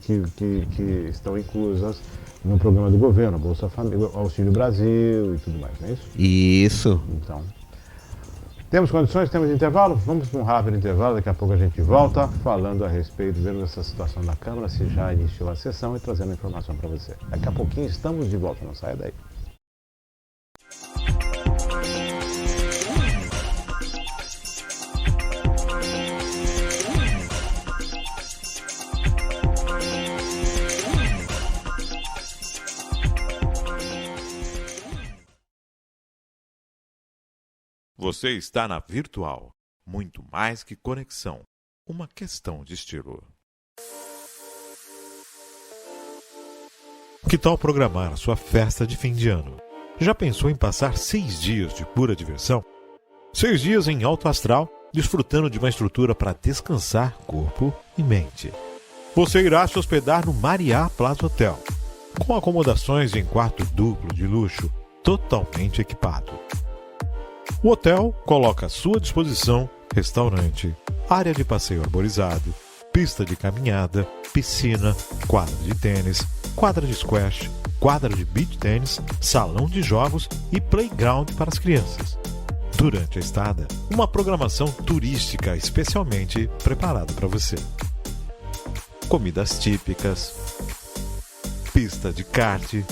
estão inclusas no programa do governo, Bolsa Família, Auxílio Brasil e tudo mais, não é isso? Isso. Então, Temos condições? Temos intervalo? Vamos para um rápido intervalo, daqui a pouco a gente volta falando a respeito, vendo essa situação da Câmara, se já iniciou a sessão e trazendo informação para você. Daqui a pouquinho estamos de volta, não saia daí. Você está na Virtual. Muito mais que conexão. Uma questão de estilo. Que tal programar a sua festa de fim de ano? Já pensou em passar 6 dias de pura diversão? 6 dias em alto astral, desfrutando de uma estrutura para descansar corpo e mente. Você irá se hospedar no Mariá Plaza Hotel, com acomodações em quarto duplo de luxo, totalmente equipado. O hotel coloca à sua disposição restaurante, área de passeio arborizado, pista de caminhada, piscina, quadra de tênis, quadra de squash, quadra de beach tênis, salão de jogos e playground para as crianças. Durante a estada, uma programação turística especialmente preparada para você. Comidas típicas, pista de kart,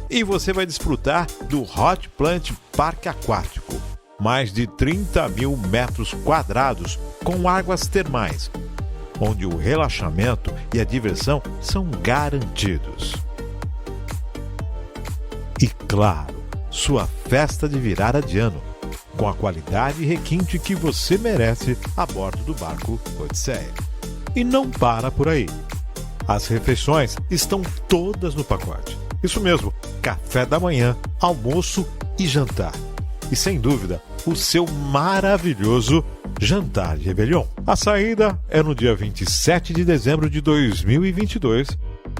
e você vai desfrutar do Hot Plant Parque Aquático. Mais de 30 mil metros quadrados com águas termais, onde o relaxamento e a diversão são garantidos. E claro, sua festa de virada de ano, com a qualidade e requinte que você merece a bordo do barco Odisseia. E não para por aí. As refeições estão todas no pacote. Isso mesmo, café da manhã, almoço e jantar. E sem dúvida, o seu maravilhoso jantar de Réveillon. A saída é no dia 27 de dezembro de 2022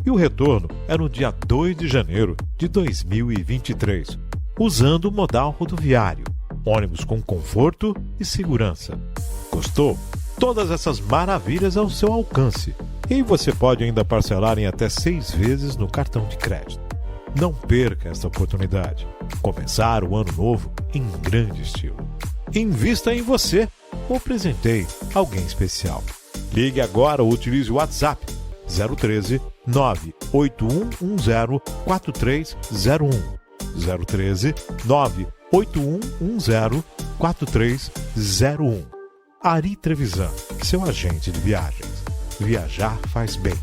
e o retorno é no dia 2 de janeiro de 2023, usando o modal rodoviário, ônibus com conforto e segurança. Gostou? Todas essas maravilhas ao seu alcance. E você pode ainda parcelar em até 6 vezes no cartão de crédito. Não perca esta oportunidade. Começar o ano novo em grande estilo. Invista em você ou presenteie alguém especial. Ligue agora ou utilize o WhatsApp 013 98110 4301. 013 98110 4301. Ari Trevisan, seu agente de viagens. Viajar faz bem.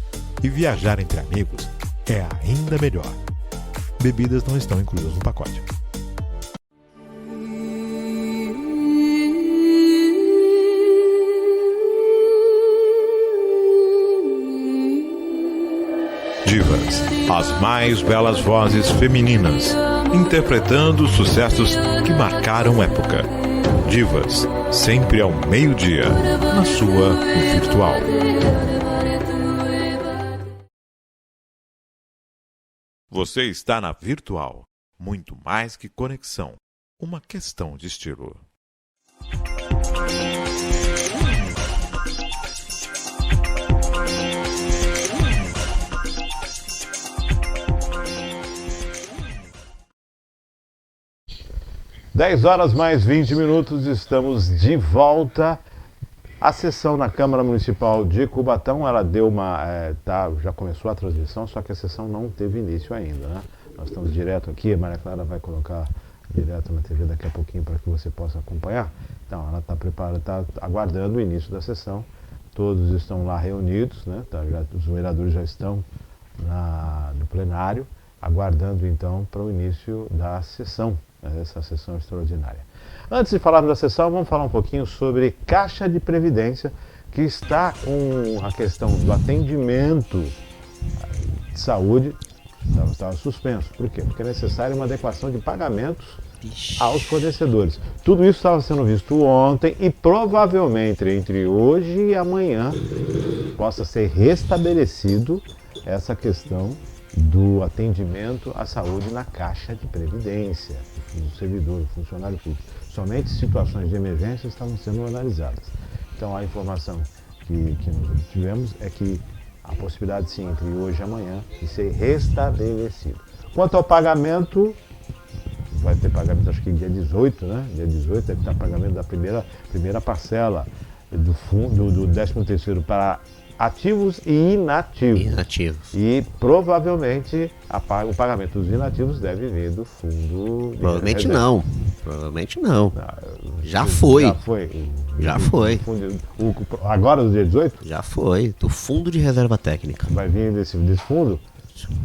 E viajar entre amigos é ainda melhor. Bebidas não estão incluídas no pacote. Divas, as mais belas vozes femininas, interpretando sucessos que marcaram época. Divas, sempre ao meio-dia, na sua Virtual. Você está na Virtual. Muito mais que conexão. Uma questão de estilo. Dez horas mais 20 minutos, estamos de volta. A sessão na Câmara Municipal de Cubatão, ela deu já começou a transmissão, só que a sessão não teve início ainda, né? Nós estamos direto aqui, a Maria Clara vai colocar direto na TV daqui a pouquinho para que você possa acompanhar. Então, ela está preparada, está aguardando o início da sessão. Todos estão lá reunidos, né? Os vereadores já estão no plenário, aguardando então para o início da sessão, essa sessão extraordinária. Antes de falarmos da sessão, vamos falar um pouquinho sobre Caixa de Previdência, que está com a questão do atendimento de saúde, estava suspenso. Por quê? Porque é necessária uma adequação de pagamentos aos fornecedores. Tudo isso estava sendo visto ontem e provavelmente entre hoje e amanhã possa ser restabelecido essa questão do atendimento à saúde na Caixa de Previdência, do servidor, do funcionário público. Somente situações de emergência estavam sendo analisadas. Então a informação que nós tivemos é que a possibilidade sim, entre hoje e amanhã, de ser restabelecido. Quanto ao pagamento, vai ter pagamento acho que dia 18, né? Dia 18 deve estar pagamento da primeira parcela do fundo do 13º para ativos e inativos. Inativos. E provavelmente o pagamento dos inativos deve vir do fundo. Provavelmente não. Provavelmente não. Já Já foi. foi. Já foi. Agora, no dia 18? Já foi. Do Fundo de Reserva Técnica. Vai vir desse fundo?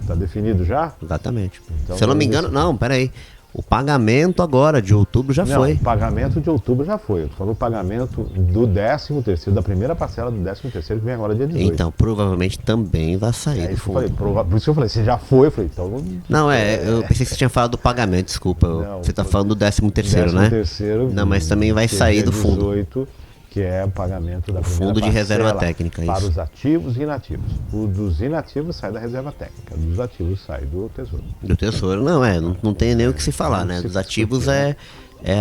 Está definido já? Exatamente. Então, Se eu não me engano, não, peraí. O pagamento agora de outubro já Não, foi. o pagamento de outubro já foi. Eu tô falando o pagamento do 13º, da primeira parcela do 13º, que vem agora dia 18. Então, provavelmente também vai sair É do isso que eu fundo. falei. Por isso que eu falei, se já foi, eu falei, então. Não, eu pensei que você tinha falado do pagamento, desculpa. Não, Você tá falando do 13º, né? 13º, Não, mas também vai que é sair dia do fundo. 18, que é o pagamento da O primeira fundo de reserva parcela técnica, para isso. os ativos e inativos. O dos inativos sai da reserva técnica, dos ativos sai do Tesouro. Do Tesouro, não tem nem o que se falar, né? Dos ativos é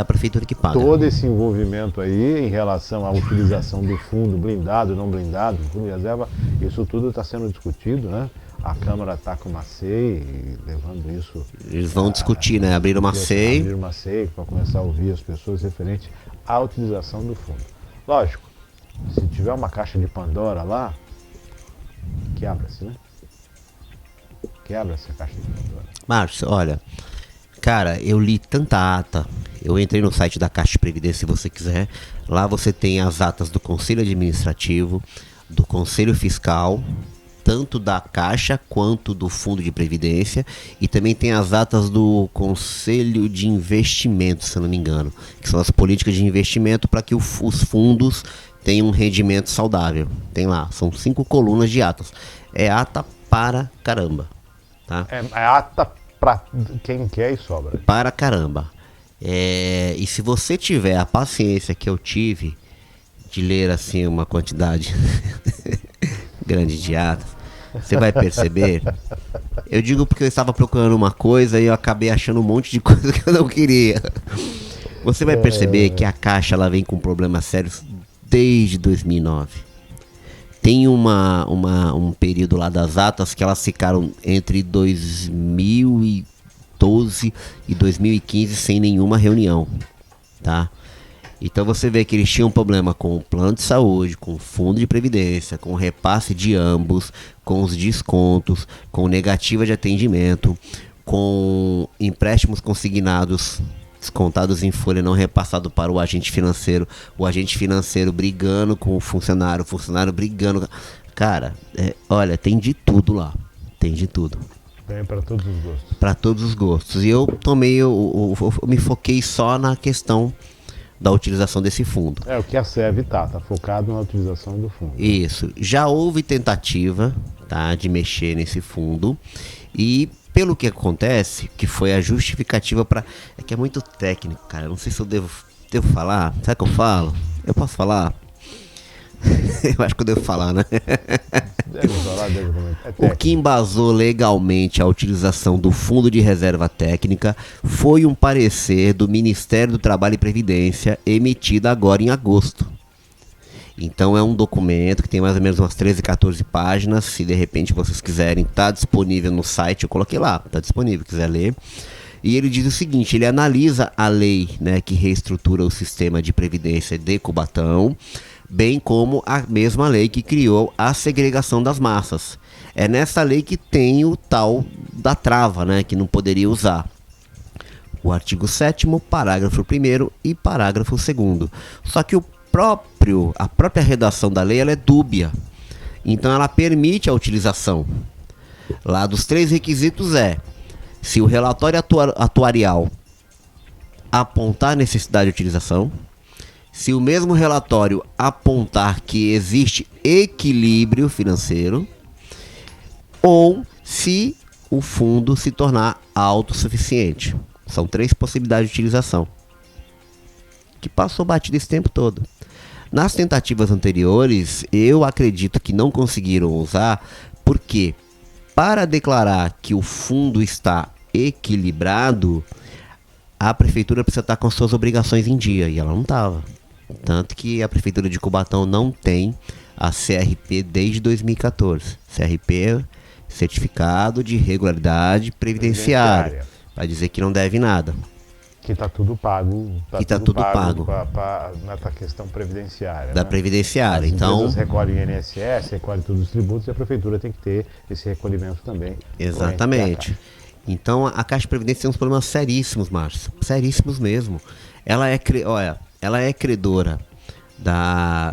a prefeitura que paga. Todo esse envolvimento aí em relação à utilização do fundo blindado, não blindado, fundo de reserva, isso tudo está sendo discutido, né? A Câmara está com uma SEI, levando isso. Eles vão discutir, né? Abrir uma SEI. Abrir uma SEI para começar a ouvir as pessoas referente à utilização do fundo. Lógico, se tiver uma caixa de Pandora lá, quebra-se, né? Quebra-se a caixa de Pandora. Márcio, olha, cara, eu li tanta ata. Eu entrei no site da Caixa de Previdência, se você quiser. Lá você tem as atas do Conselho Administrativo, do Conselho Fiscal, tanto da Caixa quanto do Fundo de Previdência, e também tem as atas do Conselho de Investimento, se eu não me engano, que são as políticas de investimento para que os fundos tenham um rendimento saudável. Tem lá, são 5 colunas de atas. É ata para caramba, tá? É ata para quem quer e sobra. Para caramba. E se você tiver a paciência que eu tive de ler assim uma quantidade grande de atas, você vai perceber. Eu digo porque eu estava procurando uma coisa e eu acabei achando um monte de coisa que eu não queria. Você vai perceber que a Caixa ela vem com problemas sérios desde 2009. Tem um período lá das atas que elas ficaram entre 2012 e 2015 sem nenhuma reunião, tá? Então você vê que eles tinham problema com o plano de saúde, com o fundo de previdência, com o repasse de ambos, com os descontos, com negativa de atendimento, com empréstimos consignados, descontados em folha, não repassado para o agente financeiro brigando com o funcionário brigando. Cara, olha, tem de tudo lá, tem de tudo. Tem para todos os gostos. Para todos os gostos. E eu me foquei só na questão da utilização desse fundo. O que a SEV tá focado na utilização do fundo. Isso. Já houve tentativa, tá, de mexer nesse fundo e pelo que acontece, que foi a justificativa para... É que é muito técnico, cara. Eu não sei se eu devo falar. Sabe o que eu falo? Eu posso falar? Eu acho que eu devo falar, né? Deve falar, deve comentar. O que embasou legalmente a utilização do Fundo de Reserva Técnica foi um parecer do Ministério do Trabalho e Previdência emitido agora em agosto. Então é um documento que tem mais ou menos umas 13, 14 páginas. Se de repente vocês quiserem, está disponível no site, eu coloquei lá, está disponível, quiser ler. E ele diz o seguinte, ele analisa a lei, né, que reestrutura o sistema de previdência de Cubatão, bem como a mesma lei que criou a segregação das massas. É nessa lei que tem o tal da trava, né, que não poderia usar. O artigo 7º, parágrafo 1º e parágrafo 2º. Só que a própria redação da lei ela é dúbia. Então ela permite a utilização. Lá dos 3 requisitos se o relatório atuarial apontar necessidade de utilização, se o mesmo relatório apontar que existe equilíbrio financeiro, ou se o fundo se tornar autossuficiente. São 3 possibilidades de utilização. Que passou batido esse tempo todo. Nas tentativas anteriores, eu acredito que não conseguiram usar, porque para declarar que o fundo está equilibrado, a prefeitura precisa estar com suas obrigações em dia, e ela não estava. Tanto que a Prefeitura de Cubatão não tem a CRP desde 2014. CRP, Certificado de Regularidade Previdenciária, para dizer que não deve nada. Que está tudo pago. Que tá tudo pago. Nessa questão previdenciária. Da né? Previdenciária. As Então, empresas recolhem INSS, recolhem todos os tributos e a Prefeitura tem que ter esse recolhimento também. exatamente. Então a Caixa de Previdência tem uns problemas seríssimos, Márcio. Seríssimos mesmo. Ela é credora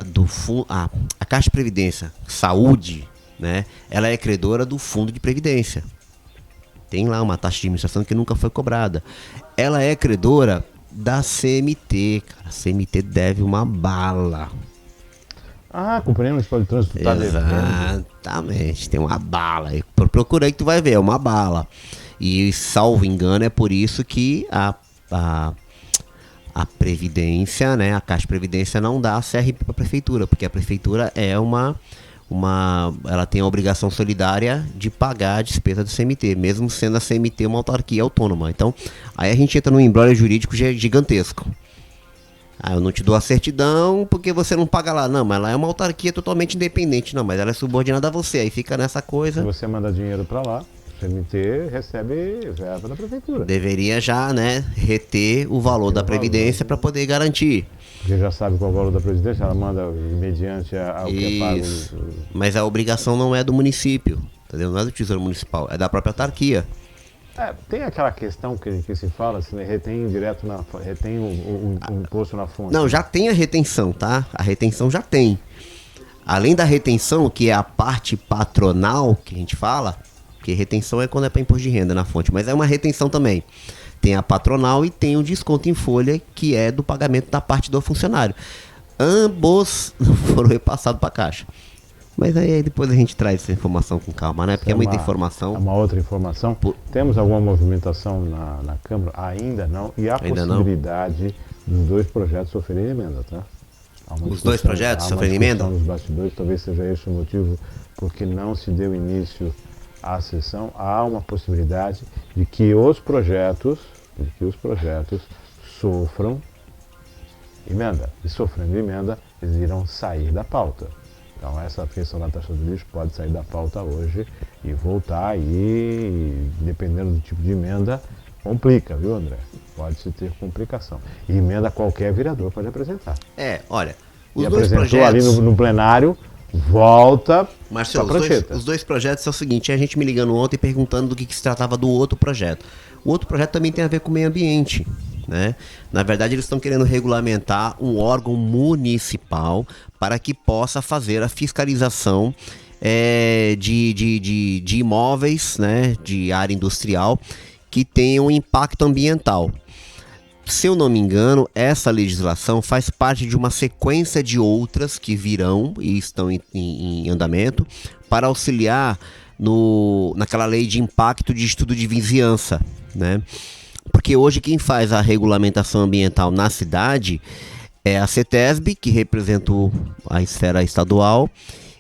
do fundo. A Caixa de Previdência Saúde, né? Ela é credora do Fundo de Previdência. Tem lá uma taxa de administração que nunca foi cobrada. Ela é credora da CMT, cara. A CMT deve uma bala. A Companhia Municipal de Trânsito está devendo. Exatamente, tem uma bala. Procura aí que tu vai ver, é uma bala. E, salvo engano, é por isso que a Previdência, né, a Caixa de Previdência não dá a CRP para a Prefeitura, porque a Prefeitura é ela tem a obrigação solidária de pagar a despesa do CMT, mesmo sendo a CMT uma autarquia autônoma. Então, aí a gente entra num imbróglio jurídico gigantesco. Eu não te dou a certidão porque você não paga lá. Não, mas ela é uma autarquia totalmente independente. Não, mas ela é subordinada a você. Aí fica nessa coisa. Se você manda dinheiro para lá, o CMT recebe verba da Prefeitura. Deveria já, né, reter o valor da Previdência para poder garantir. Porque já sabe qual é o valor da Previdência, ela manda mediante ao que é pago. Isso. Mas a obrigação não é do município, entendeu? Não é do Tesouro Municipal, é da própria autarquia. Tem aquela questão que se fala, se retém direto, retém o imposto na fonte. Não, já tem a retenção, tá? A retenção já tem. Além da retenção, que é a parte patronal que a gente fala, porque retenção é quando é para imposto de renda na fonte, mas é uma retenção também. Tem a patronal e tem o desconto em folha, que é do pagamento da parte do funcionário. Ambos foram repassados para a Caixa. Mas aí depois a gente traz essa informação com calma, né? Porque é muita informação. É uma outra informação. Temos alguma movimentação na Câmara? Ainda não. E há possibilidade dos dois projetos sofrerem emenda, tá? Os dois projetos sofrerem emenda? Nos bastidores, talvez seja esse o motivo porque não se deu início à sessão. Há uma possibilidade de que os projetos sofram emenda. E sofrendo emenda, eles irão sair da pauta. Então essa questão da taxa do lixo pode sair da pauta hoje e voltar e, dependendo do tipo de emenda, complica, viu, André? Pode-se ter complicação. E emenda qualquer vereador pode apresentar. Olha, os dois projetos ali no plenário, volta Marcelo, os dois projetos é o seguinte, a gente me ligando ontem perguntando do que se tratava do outro projeto. O outro projeto também tem a ver com o meio ambiente, né? Na verdade, eles estão querendo regulamentar um órgão municipal para que possa fazer a fiscalização de imóveis, né, de área industrial que tenham impacto ambiental. Se eu não me engano, essa legislação faz parte de uma sequência de outras que virão e estão em andamento para auxiliar naquela lei de impacto de estudo de vizinhança, né? Porque hoje quem faz a regulamentação ambiental na cidade é a CETESB, que representa a esfera estadual,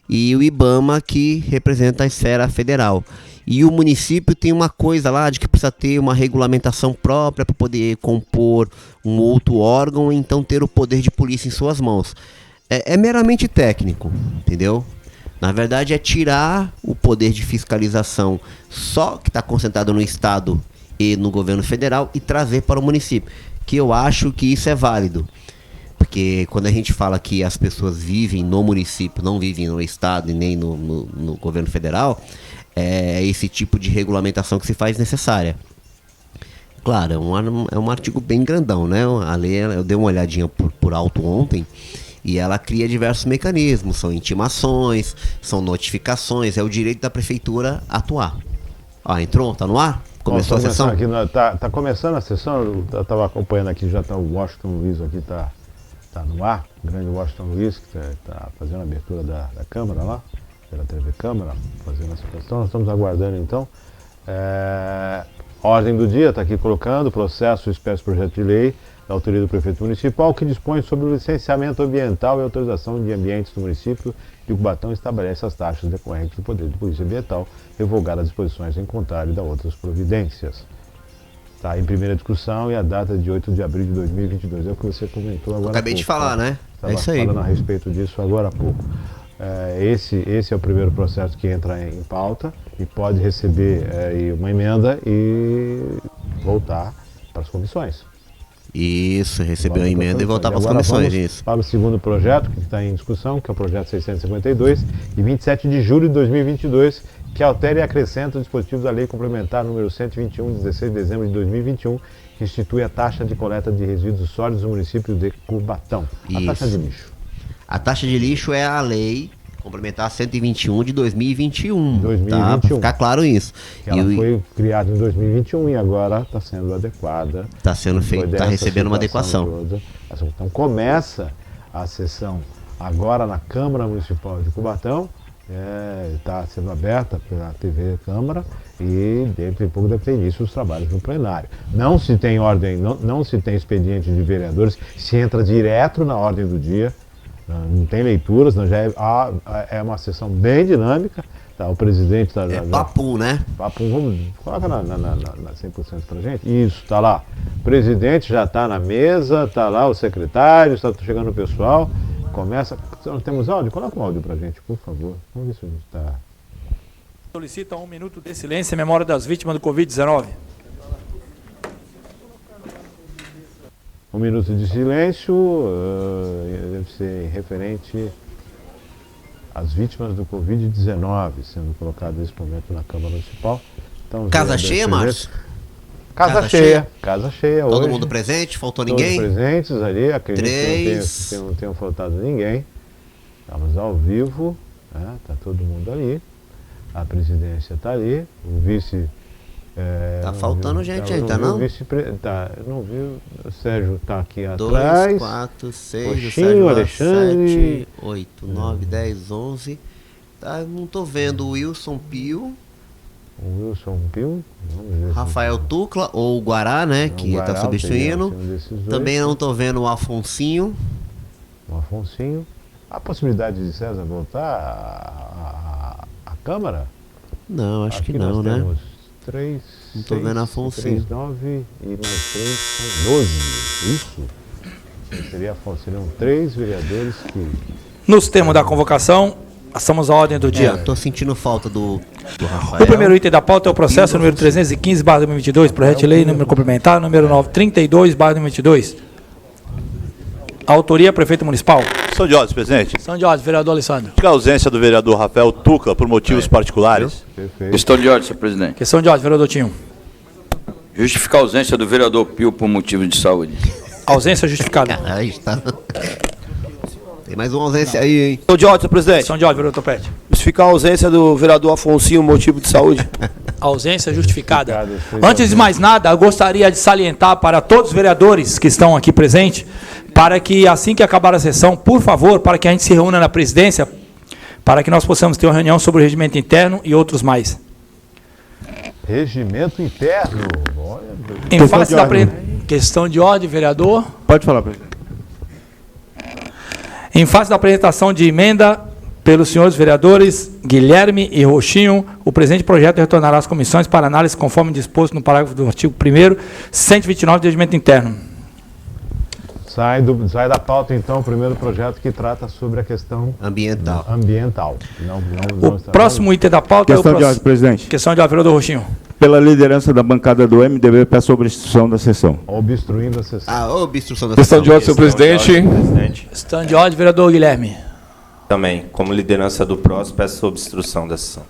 e o IBAMA, que representa a esfera federal. E o município tem uma coisa lá de que precisa ter uma regulamentação própria para poder compor um outro órgão, então ter o poder de polícia em suas mãos. É meramente técnico, entendeu? Na verdade é tirar o poder de fiscalização só que está concentrado no Estado e no governo federal e trazer para o município, que eu acho que isso é válido. Porque quando a gente fala que as pessoas vivem no município, não vivem no Estado e nem no governo federal, é esse tipo de regulamentação que se faz necessária. Claro, é um artigo bem grandão, né? A lei, eu dei uma olhadinha por alto ontem, e ela cria diversos mecanismos, são intimações, são notificações, é o direito da prefeitura atuar. Entrou? Tá no ar? Começou a sessão? Aqui, tá começando a sessão, eu estava acompanhando aqui, já está o Washington Luiz aqui, tá no ar, o grande Washington Luiz, que está fazendo a abertura da Câmara lá, pela TV Câmara, fazendo essa questão. Nós estamos aguardando então. Ordem do dia, está aqui colocando, processo espécie projeto de lei da autoria do prefeito municipal que dispõe sobre o licenciamento ambiental e autorização de ambientes do município de Cubatão e estabelece as taxas decorrentes do poder de polícia ambiental, revogar as disposições em contrário e da outras providências. Está em primeira discussão e a data de 8 de abril de 2022. É o que você comentou agora. Acabei de falar, né? Estava É isso aí. falando a respeito disso agora há pouco. Esse é o primeiro processo que entra em pauta e pode receber uma emenda e voltar para as comissões. Isso, receber uma emenda e voltar para as comissões. Vamos Isso. para o segundo projeto que está em discussão, que é o projeto 652, de 27 de julho de 2022, que altera e acrescenta o dispositivo da Lei Complementar número 121, de 16 de dezembro de 2021, que institui a taxa de coleta de resíduos sólidos no município de Cubatão. A taxa de lixo. A taxa de lixo é a Lei Complementar 121 de 2021. 2021. Tá? Pra ficar claro isso. Ela foi criada em 2021 e agora está sendo adequada. Está sendo feito, está recebendo uma adequação. Toda. Então começa a sessão agora na Câmara Municipal de Cubatão, está sendo aberta pela TV Câmara e dentro de pouco deve ter início os trabalhos no plenário. Não se tem ordem, não se tem expediente de vereadores, se entra direto na ordem do dia. Não tem leituras, não, é uma sessão bem dinâmica. Tá, o presidente está. Papo, né? Papo, vamos, coloca na 100% pra gente. Isso, está lá. O presidente já está na mesa, está lá o secretário, está chegando o pessoal. Começa. Nós temos áudio? Coloca um áudio pra gente, por favor. Vamos ver se a gente está. Solicita 1 minuto de silêncio em memória das vítimas do Covid-19. 1 minuto de silêncio, deve ser referente às vítimas do Covid-19, sendo colocado nesse momento na Câmara Municipal. Então, Casa cheia, Márcio? Casa cheia. Casa cheia hoje. Todo mundo presente? Faltou Todos ninguém? presentes ali, acredito 3. que não tenham faltado ninguém. Estamos ao vivo, está todo mundo ali. A presidência está ali, o vice... Tá faltando gente aí, tá não? Não viu, o Sérgio está aqui 2, atrás. 4, 6, Roxinho, Alexandre. 7, 8, 9, 10, 11. Tá, não tô vendo o Wilson Pio. O Wilson Pio. Rafael Tucla, ou o Guará, né? Que Guará, tá substituindo. Também não tô vendo o Afonsinho. O Afonsinho. A possibilidade de César voltar à Câmara? Não, acho Aqui que não, né? Temos 3, Não tô vendo Afonsinho. 3, 9 e mais 3 são 12. Isso? Seriam 3 vereadores que... Nos termos da convocação, passamos à ordem do dia. Eu tô sentindo falta do Rafael. O primeiro item da pauta é o processo número 315/2022, projeto de lei número complementar número 932/2022. Autoria, prefeito municipal. São de ordens, presidente. São de ordem, vereador Alessandro. A ausência do vereador Rafael Tucla por motivos particulares. Perfeito. Questão de ordem, senhor presidente. Questão de ordem, vereador Tinho. Justificar a ausência do vereador Pio por motivo de saúde. Ausência justificada. Aí está. Tem mais uma ausência aí, hein? Questão de ordem, senhor presidente. Questão de ordem, vereador Topete. Justificar a ausência do vereador Afonsinho, motivo de saúde. Ausência justificada. Justificado. Antes de mais nada, eu gostaria de salientar para todos os vereadores que estão aqui presentes, para que assim que acabar a sessão, por favor, para que a gente se reúna na presidência, para que nós possamos ter uma reunião sobre o regimento interno e outros mais. Regimento interno. Olha, Em face da questão de ordem, vereador. Pode falar, presidente. Em face da apresentação de emenda pelos senhores vereadores Guilherme e Roxinho, o presente projeto retornará às comissões para análise conforme disposto no parágrafo do artigo 1º, 129 do regimento interno. Sai da pauta, então, o primeiro projeto que trata sobre a questão Ambiental. O próximo item da pauta Questão de ordem, presidente. Questão de ordem, vereador Roxinho. Pela liderança da bancada do MDB, peço a obstrução da sessão. Obstruindo a sessão. Obstrução da Questão de ordem, senhor Presidente. Questão de ordem, vereador Guilherme. Também, como liderança do PROS, peço obstrução da sessão.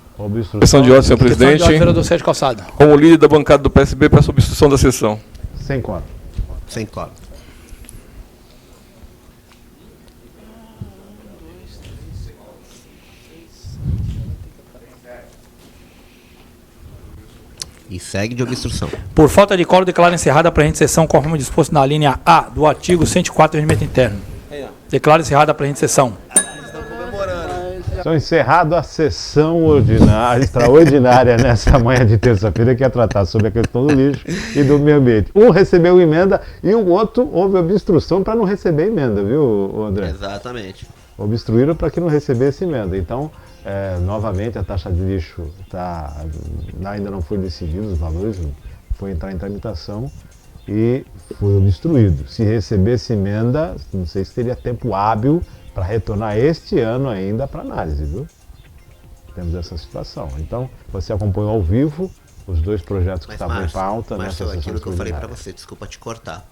Questão de ordem, senhor Questão de presidente. ordem, vereador Sérgio Calçado. Como líder da bancada do PSB, peço obstrução da sessão. Sem conta. Sem cópia. E segue de obstrução. Por falta de quórum, declaro encerrada a presente sessão conforme disposto na linha A do artigo 104 do regimento interno. Declaro encerrada a presente sessão. Então, encerrado a sessão extraordinária nessa manhã de terça-feira, que ia tratar sobre a questão do lixo e do meio ambiente. Um recebeu emenda e o outro houve obstrução para não receber emenda, viu, André? Exatamente. Obstruíram para que não recebesse emenda. Então, novamente, a taxa de lixo ainda não foi decidido os valores, foi entrar em tramitação e foi obstruído. Se recebesse emenda, não sei se teria tempo hábil para retornar este ano ainda para análise, viu? Temos essa situação. Então, você acompanhou ao vivo os dois projetos que estavam em pauta nessa sessão aquilo que eu falei para extraordinária. você, desculpa te cortar.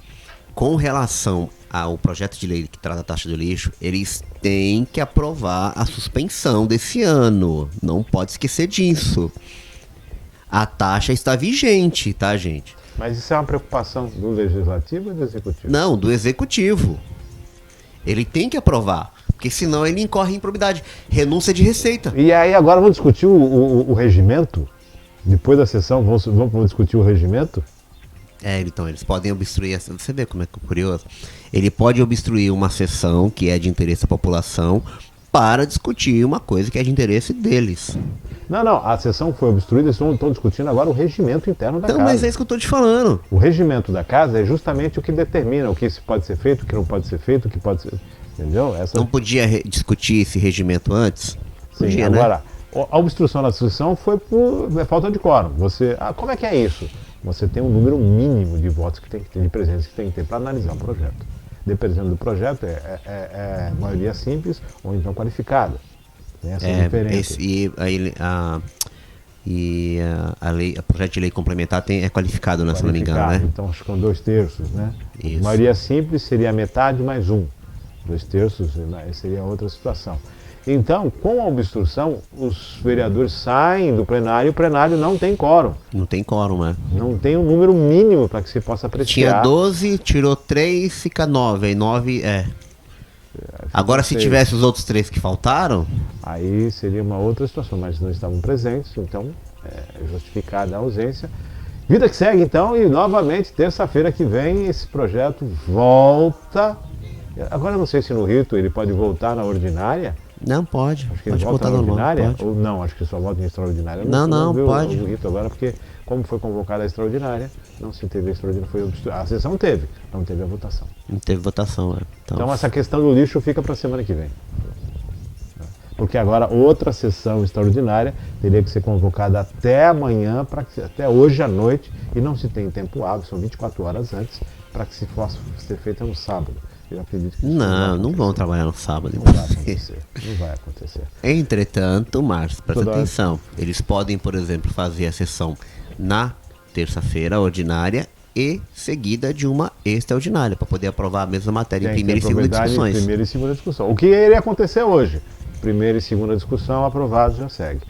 Com relação ao projeto de lei que trata a taxa do lixo, eles têm que aprovar a suspensão desse ano. Não pode esquecer disso. A taxa está vigente, tá, gente? Mas isso é uma preocupação do Legislativo ou do Executivo? Não, do Executivo. Ele tem que aprovar, porque senão ele incorre em improbidade. Renúncia de receita. E aí agora vamos discutir o regimento? Depois da sessão vamos discutir o regimento? Então, eles podem obstruir, você vê como é curioso? Ele pode obstruir uma sessão que é de interesse da população para discutir uma coisa que é de interesse deles. Não, a sessão foi obstruída, eles estão discutindo agora o regimento interno da casa. Mas é isso que eu estou te falando. O regimento da casa é justamente o que determina o que pode ser feito, o que não pode ser feito, o que pode ser... Entendeu? Não podia discutir esse regimento antes? Sim, podia, agora, né? A obstrução da sessão foi por falta de quórum. Como é que é isso? Você tem um número mínimo de votos que tem que ter, de presentes que tem que ter para analisar o projeto. Dependendo do projeto, é maioria simples ou então qualificada. Tem essa diferença. O projeto de lei complementar é qualificado, né, se não me engano, né? Então, acho que são 2/3, né? Isso. Maioria simples seria a metade mais 1. 2/3 seria outra situação. Então, com a obstrução, os vereadores saem do plenário e o plenário não tem quórum. Não tem quórum, né? Não tem um número mínimo para que se possa apreciar. Tinha 12, tirou 3, fica 9. Aí 9 Agora, se tivesse os outros 3 que faltaram... Aí seria uma outra situação, mas não estavam presentes, então é justificada a ausência. Vida que segue, então, e novamente, terça-feira que vem, esse projeto volta. Agora, eu não sei se no rito ele pode voltar na ordinária. Não, pode. Acho que pode ele volta voltar na ordinária? Pode. Ou não, acho que só volta em extraordinária. Não, pode. O rito agora, porque como foi convocada a extraordinária, não se teve a extraordinária, foi obstruída. A sessão teve, não teve a votação. Não teve votação, Então essa questão do lixo fica para a semana que vem. Porque agora outra sessão extraordinária teria que ser convocada até amanhã, até hoje à noite, e não se tem tempo hábil, são 24 horas antes, para que se possa ser feita no sábado. Eu acredito que não vão trabalhar no sábado. Não vai acontecer. Não vai acontecer. Entretanto, Márcio, presta atenção. Eles podem, por exemplo, fazer a sessão na terça-feira ordinária e seguida de uma extraordinária, para poder aprovar a mesma matéria em primeira e segunda discussões. Primeira e segunda discussão. O que iria acontecer hoje? Primeira e segunda discussão, aprovado, já segue.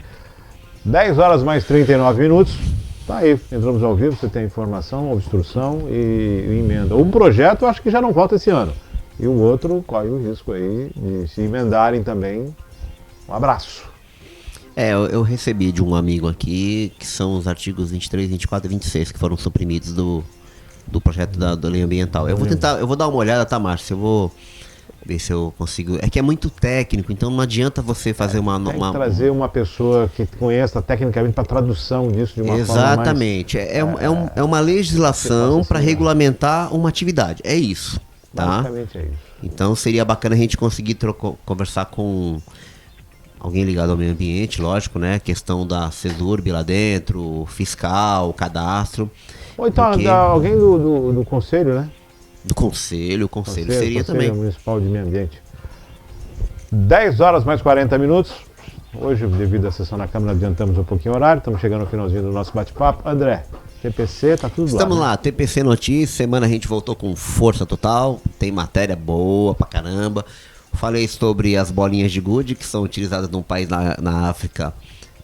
10 horas mais 39 minutos. Tá aí, entramos ao vivo, você tem informação, obstrução e emenda. Um projeto eu acho que já não volta esse ano. E o outro corre o risco aí de se emendarem também. Um abraço. Eu recebi de um amigo aqui que são os artigos 23, 24 e 26 que foram suprimidos do projeto da lei ambiental. Eu vou dar uma olhada, tá, Márcio? Eu vou ver se eu consigo. É que é muito técnico, então não adianta você fazer tem que trazer uma pessoa que conheça tecnicamente para tradução disso de uma forma mais... Exatamente. É uma legislação para regulamentar uma atividade. É isso. Tá? Basicamente é isso. Então seria bacana a gente conseguir conversar com alguém ligado ao meio ambiente, lógico, né? Questão da CESURB lá dentro, fiscal, cadastro. Ou então alguém do conselho, né? Do conselho seria também. Conselho Municipal de Meio Ambiente. 10 horas mais 40 minutos. Hoje, devido à sessão na Câmara, adiantamos um pouquinho o horário. Estamos chegando ao finalzinho do nosso bate-papo. André, TPC, tá tudo lá. Estamos lá, TPC Notícias. Semana a gente voltou com força total. Tem matéria boa pra caramba. Falei sobre as bolinhas de gude que são utilizadas num país na África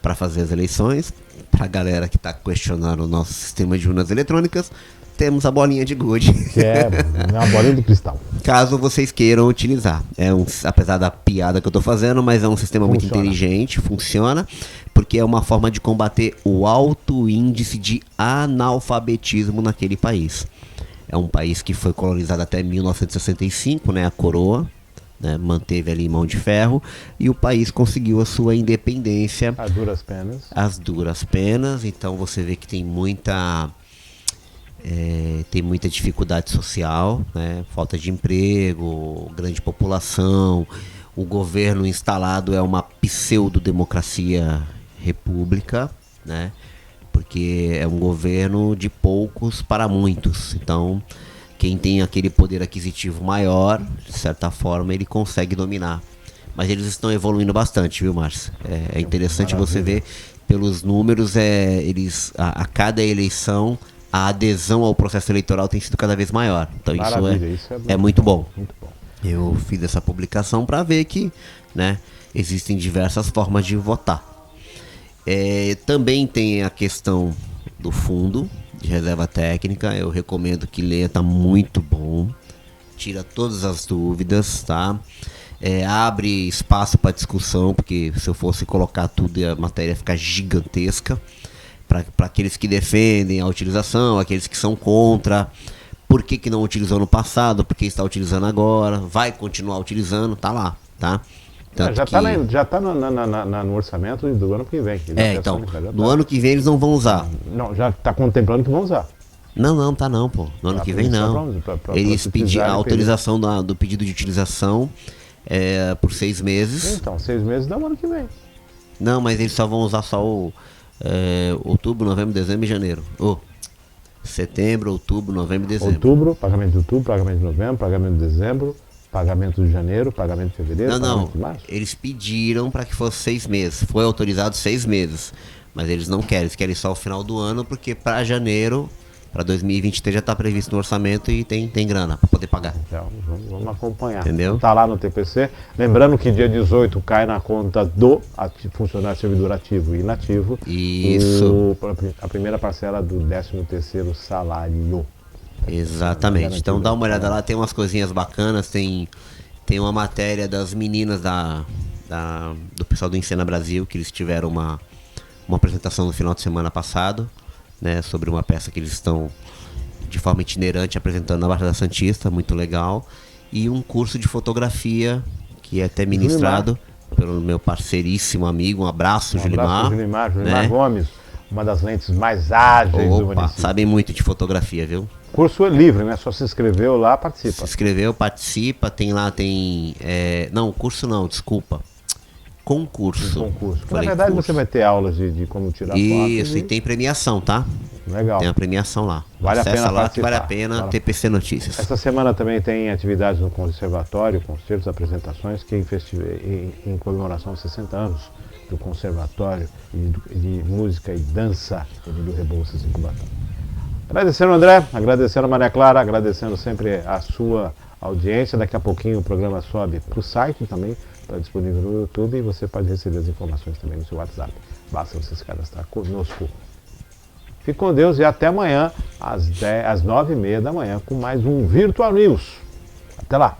para fazer as eleições. Pra galera que tá questionando o nosso sistema de urnas eletrônicas, temos a bolinha de gude. Que é uma bolinha de cristal. Caso vocês queiram utilizar. Apesar da piada que eu tô fazendo, mas é um sistema muito inteligente, funciona, porque é uma forma de combater o alto índice de analfabetismo naquele país. É um país que foi colonizado até 1965, né, a coroa, né, manteve ali mão de ferro, e o país conseguiu a sua independência. Às duras penas. Então você vê que tem muita dificuldade social, né? Falta de emprego, grande população, o governo instalado é uma pseudo-democracia república, né? porque é um governo de poucos para muitos. Então, quem tem aquele poder aquisitivo maior, de certa forma, ele consegue dominar. Mas eles estão evoluindo bastante, viu, Márcio? É interessante você ver pelos números, a cada eleição, a adesão ao processo eleitoral tem sido cada vez maior. Então isso é muito bom. Muito bom. Eu fiz essa publicação para ver que, né, existem diversas formas de votar. Também tem a questão do fundo de reserva técnica. Eu recomendo que leia, tá muito bom. Tira todas as dúvidas, tá? Abre espaço para discussão, porque se eu fosse colocar tudo, a matéria ia ficar gigantesca. Para aqueles que defendem a utilização, aqueles que são contra. Por que não utilizou no passado? Por que está utilizando agora? Vai continuar utilizando? Tá lá, tá? Já está no orçamento do ano que vem. Então, no ano que vem eles não vão usar. Não, já está contemplando que vão usar. Não, tá não, pô. No ano que vem não. Eles pediram a autorização do pedido de utilização por 6 meses. Então, 6 meses dá o ano que vem. Não, mas eles só vão usar só o outubro, novembro, dezembro e janeiro. Setembro, outubro, novembro e dezembro. Outubro, pagamento de outubro, pagamento de novembro, pagamento de dezembro, pagamento de janeiro, pagamento de fevereiro, pagamento de março. Eles pediram para que fosse 6 meses. Foi autorizado 6 meses. Mas eles não querem, eles querem só o final do ano, porque para janeiro, para 2023 já está previsto no orçamento e tem grana para poder pagar. Então, vamos acompanhar. Entendeu? Está lá no TPC. Lembrando que dia 18 cai na conta do funcionário servidor ativo e inativo. Isso. A primeira parcela do 13º salário. Exatamente. Então dá uma olhada lá, tem umas coisinhas bacanas, tem uma matéria das meninas do pessoal do Encena Brasil, que eles tiveram uma apresentação no final de semana passado, né, sobre uma peça que eles estão de forma itinerante apresentando na Baixada Santista, muito legal, e um curso de fotografia que é até ministrado pelo meu parceiríssimo amigo, um abraço Julimar, Julimar né? Gomes, uma das lentes mais ágeis do município. Sabem muito de fotografia, viu? O curso é livre, né? Só se inscreveu lá, participa. Se inscreveu, participa, não, curso não, desculpa. Concurso. Na verdade você vai ter aulas de como tirar fotos. Isso, e tem premiação, tá? Legal. Tem a premiação lá. Vale Acessa a pena lá participar. que vale a pena, TPC Notícias. Essa semana também tem atividades no Conservatório, concertos, apresentações, que em comemoração aos 60 anos do Conservatório de Música e Dança do Rebouças em Cubatão. Agradecendo o André, agradecendo a Maria Clara, agradecendo sempre a sua audiência. Daqui a pouquinho o programa sobe para o site também, está disponível no YouTube, e você pode receber as informações também no seu WhatsApp. Basta você se cadastrar conosco. Fique com Deus e até amanhã, às 9h30 da manhã, com mais um Virtual News. Até lá!